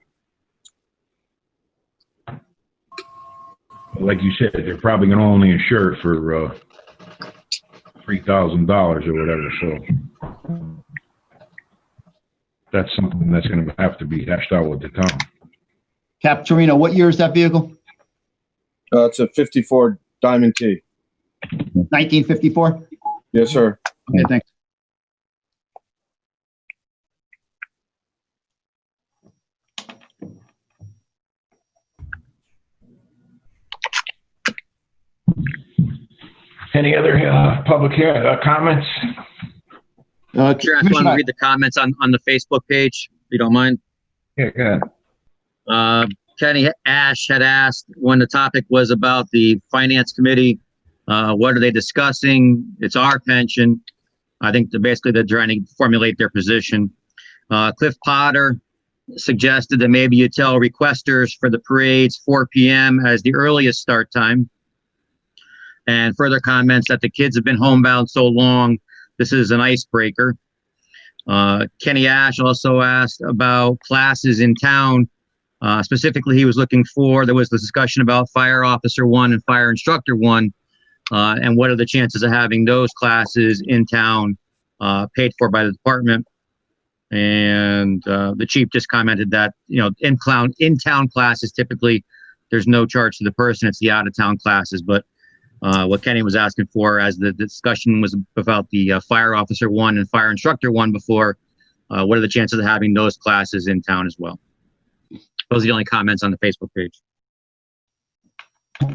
Like you said, they're probably going to only insure it for $3,000 or whatever. So that's something that's going to have to be hashed out with the town. Cap Torino, what year is that vehicle? It's a 54 Diamond T. 1954? Yes, sir. Okay, thanks. Any other public comments? Sure, I just want to read the comments on the Facebook page, if you don't mind. Yeah, go ahead. Kenny Ash had asked when the topic was about the finance committee, what are they discussing? It's our pension. I think basically they're trying to formulate their position. Cliff Potter suggested that maybe you tell requesters for the parades 4 p.m. as the earliest start time. And further comments that the kids have been homebound so long, this is an icebreaker. Kenny Ash also asked about classes in town. Specifically, he was looking for, there was the discussion about Fire Officer 1 and Fire Instructor 1, and what are the chances of having those classes in town paid for by the department. And the chief just commented that, in-town classes, typically, there's no charge to the person, it's the out-of-town classes. But what Kenny was asking for, as the discussion was about the Fire Officer 1 and Fire Instructor 1 before, what are the chances of having those classes in town as well? Those are the only comments on the Facebook page.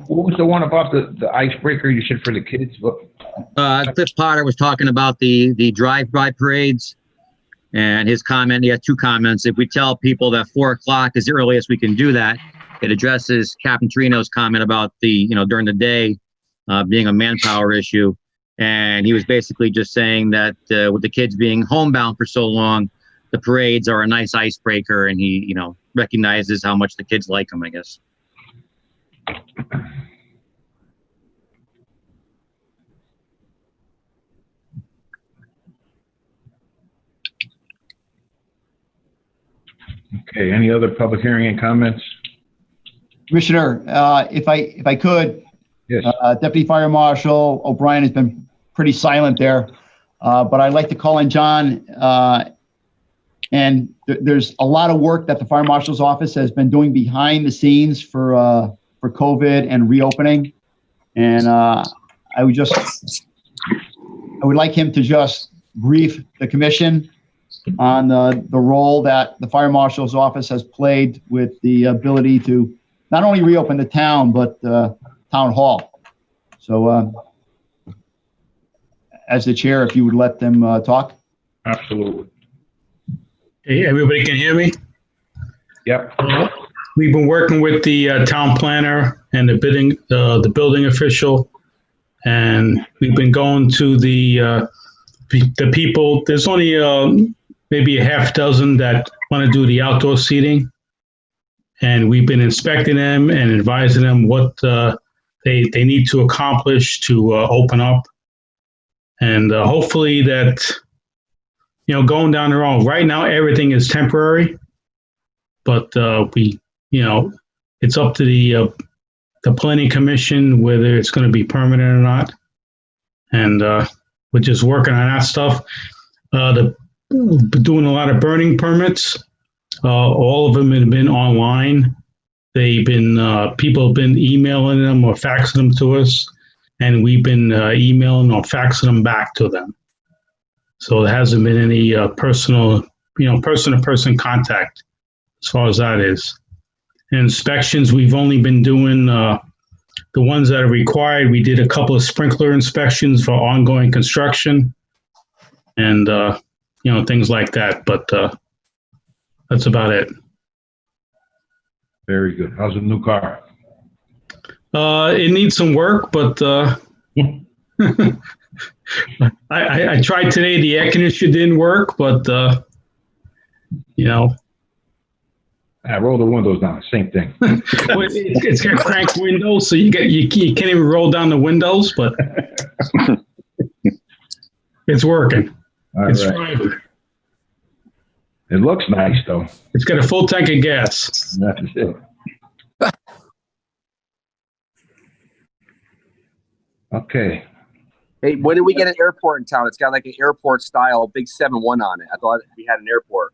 What was the one about the icebreaker you said for the kids? Cliff Potter was talking about the drive-by parades, and his comment, he had 2 comments. If we tell people that 4 o'clock is the earliest we can do that, it addresses Captain Trino's comment about during the day being a manpower issue. And he was basically just saying that with the kids being homebound for so long, the parades are a nice icebreaker, and he, recognizes how much the kids like them, I guess. Okay, any other public hearing and comments? Commissioner, if I could, Yes. Deputy Fire Marshal O'Brien has been pretty silent there, but I'd like to call in John. And there's a lot of work that the Fire Marshal's office has been doing behind the scenes for COVID and reopening. And I would like him to just brief the commission on the role that the Fire Marshal's office has played with the ability to not only reopen the town, but town hall. So as the chair, if you would let them talk. Absolutely. Hey, everybody can hear me? Yep. We've been working with the town planner and the building official, and we've been going to the people. There's only maybe a half dozen that want to do the outdoor seating, and we've been inspecting them and advising them what they need to accomplish to open up, and hopefully that, going down the road. Right now, everything is temporary, but it's up to the planning commission whether it's going to be permanent or not, and we're just working on that stuff. Doing a lot of burning permits. All of them have been online. People have been emailing them or faxing them to us, and we've been emailing or faxing them back to them. So there hasn't been any person-to-person contact as far as that is. And inspections, we've only been doing the ones that are required. We did a couple of sprinkler inspections for ongoing construction and, things like that. But that's about it. Very good. How's the new car? It needs some work, but I tried today. The air conditioner didn't work, but I roll the windows down. Same thing. It's got cranked windows, so you can't even roll down the windows, but it's working. It's driving. It looks nice though. It's got a full tank of gas. That's it. Okay. Hey, when did we get an airport in town? It's got like an airport style big 7-1 on it. I thought we had an airport.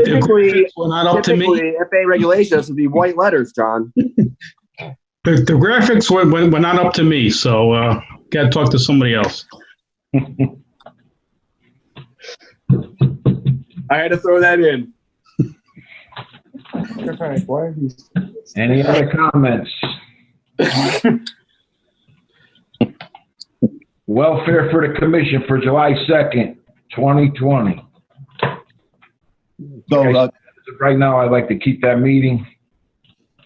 Typically, not up to me. FAA regulations would be white letters, John. The graphics were not up to me, so got to talk to somebody else. I had to throw that in. Any other comments? Welfare for the commission for July 2nd, 2020. So right now, I'd like to keep that meeting.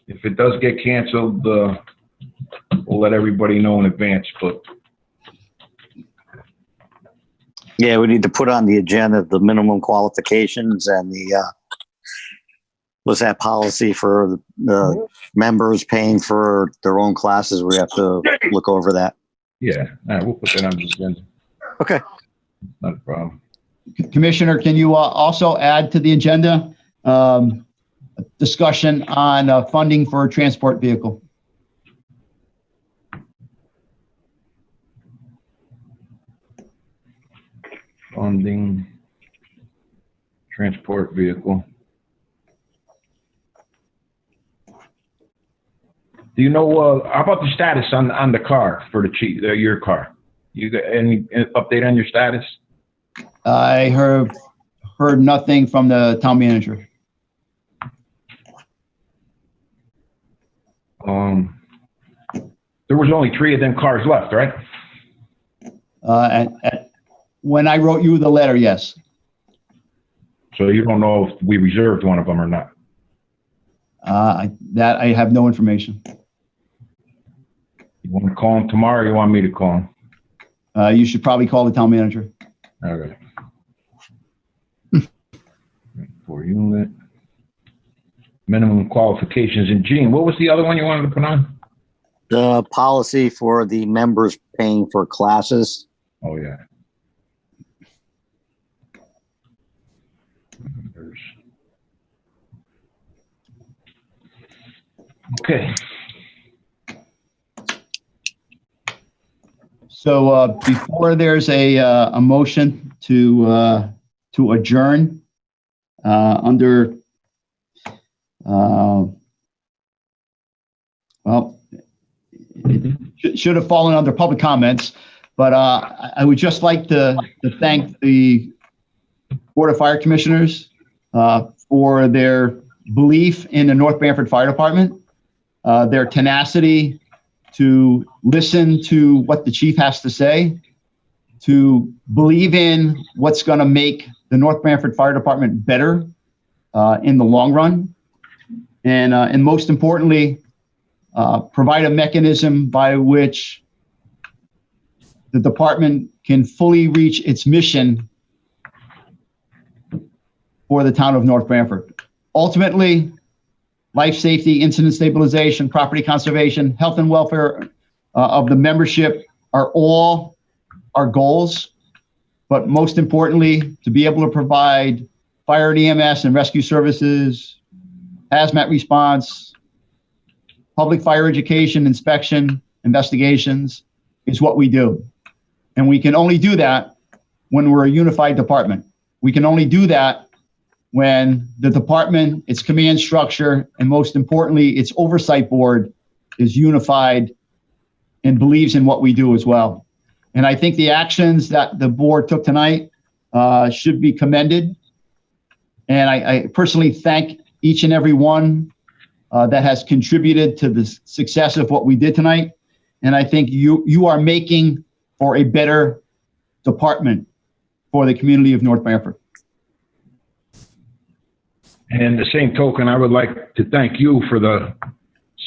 If it does get canceled, we'll let everybody know in advance. But yeah, we need to put on the agenda the minimum qualifications and was that policy for the members paying for their own classes. We have to look over that. Yeah, we'll put that on the agenda. Okay. Not a problem. Commissioner, can you also add to the agenda a discussion on funding for a transport vehicle? Funding transport vehicle. Do you know, how about the status on the car for the chief, your car? You got any update on your status? I heard nothing from the town manager. There was only 3 of them cars left, right? When I wrote you the letter, yes. So you don't know if we reserved one of them or not? That I have no information. You want to call him tomorrow or you want me to call him? You should probably call the town manager. All right. For unit. Minimum qualifications. And Gene, what was the other one you wanted to put on? The policy for the members paying for classes. Oh, yeah. Okay. So before there's a motion to adjourn under well, it should have fallen under public comments, but I would just like to thank the Board of Fire Commissioners for their belief in the North Banford Fire Department, their tenacity to listen to what the chief has to say, to believe in what's going to make the North Banford Fire Department better in the long run, and most importantly, provide a mechanism by which the department can fully reach its mission for the town of North Branford. Ultimately, life safety, incident stabilization, property conservation, health and welfare of the membership are all our goals. But most importantly, to be able to provide fire and EMS and rescue services, hazmat response, public fire education, inspection, investigations is what we do. And we can only do that when we're a unified department. We can only do that when the department, its command structure, and most importantly, its oversight board is unified and believes in what we do as well. And I think the actions that the board took tonight should be commended. And I personally thank each and every one that has contributed to the success of what we did tonight. And I think you are making for a better department for the community of North Banford. And the same token, I would like to thank you for the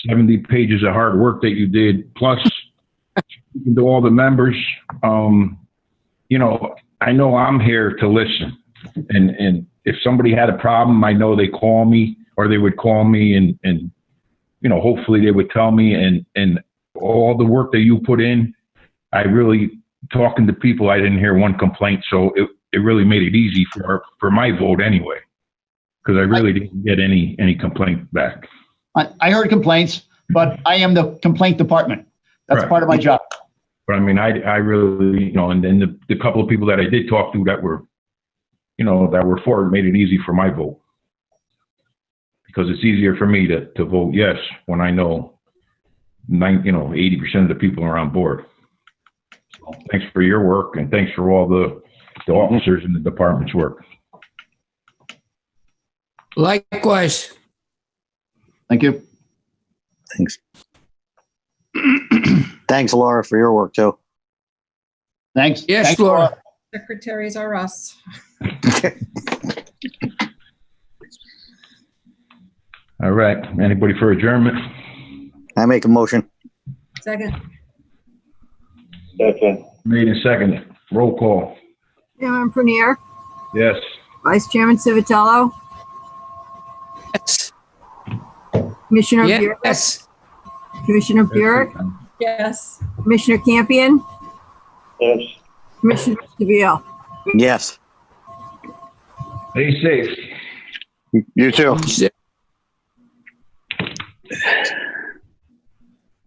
70 pages of hard work that you did, plus speaking to all the members. You know I'm here to listen. And if somebody had a problem, I know they call me, or they would call me, and hopefully they would tell me. And all the work that you put in, I really, talking to people, I didn't hear one complaint. So it really made it easy for my vote anyway, because I really didn't get any complaint back. I heard complaints, but I am the complaint department. That's Right. part of my job. But I mean, I really, and then the couple of people that I did talk to that were for it made it easy for my vote. Because it's easier for me to vote yes when I know 80% of the people are on board. So thanks for your work, and thanks for all the officers in the department's work. Likewise. Thank you. Thanks. Thanks, Laura, for your work too. Thanks. Yes, Thanks, Laura. Secretaries are us. All right. Anybody for adjournment? I make a motion. Second. Second. Made and seconded. Roll call. Chairman Prunier, Yes. Vice Chairman Civitello, Yes. Commissioner Burek, Yes. Commissioner Burek, Yes. Commissioner Campion, Yes. Commissioner Stabile. Yes. Stay safe. You too.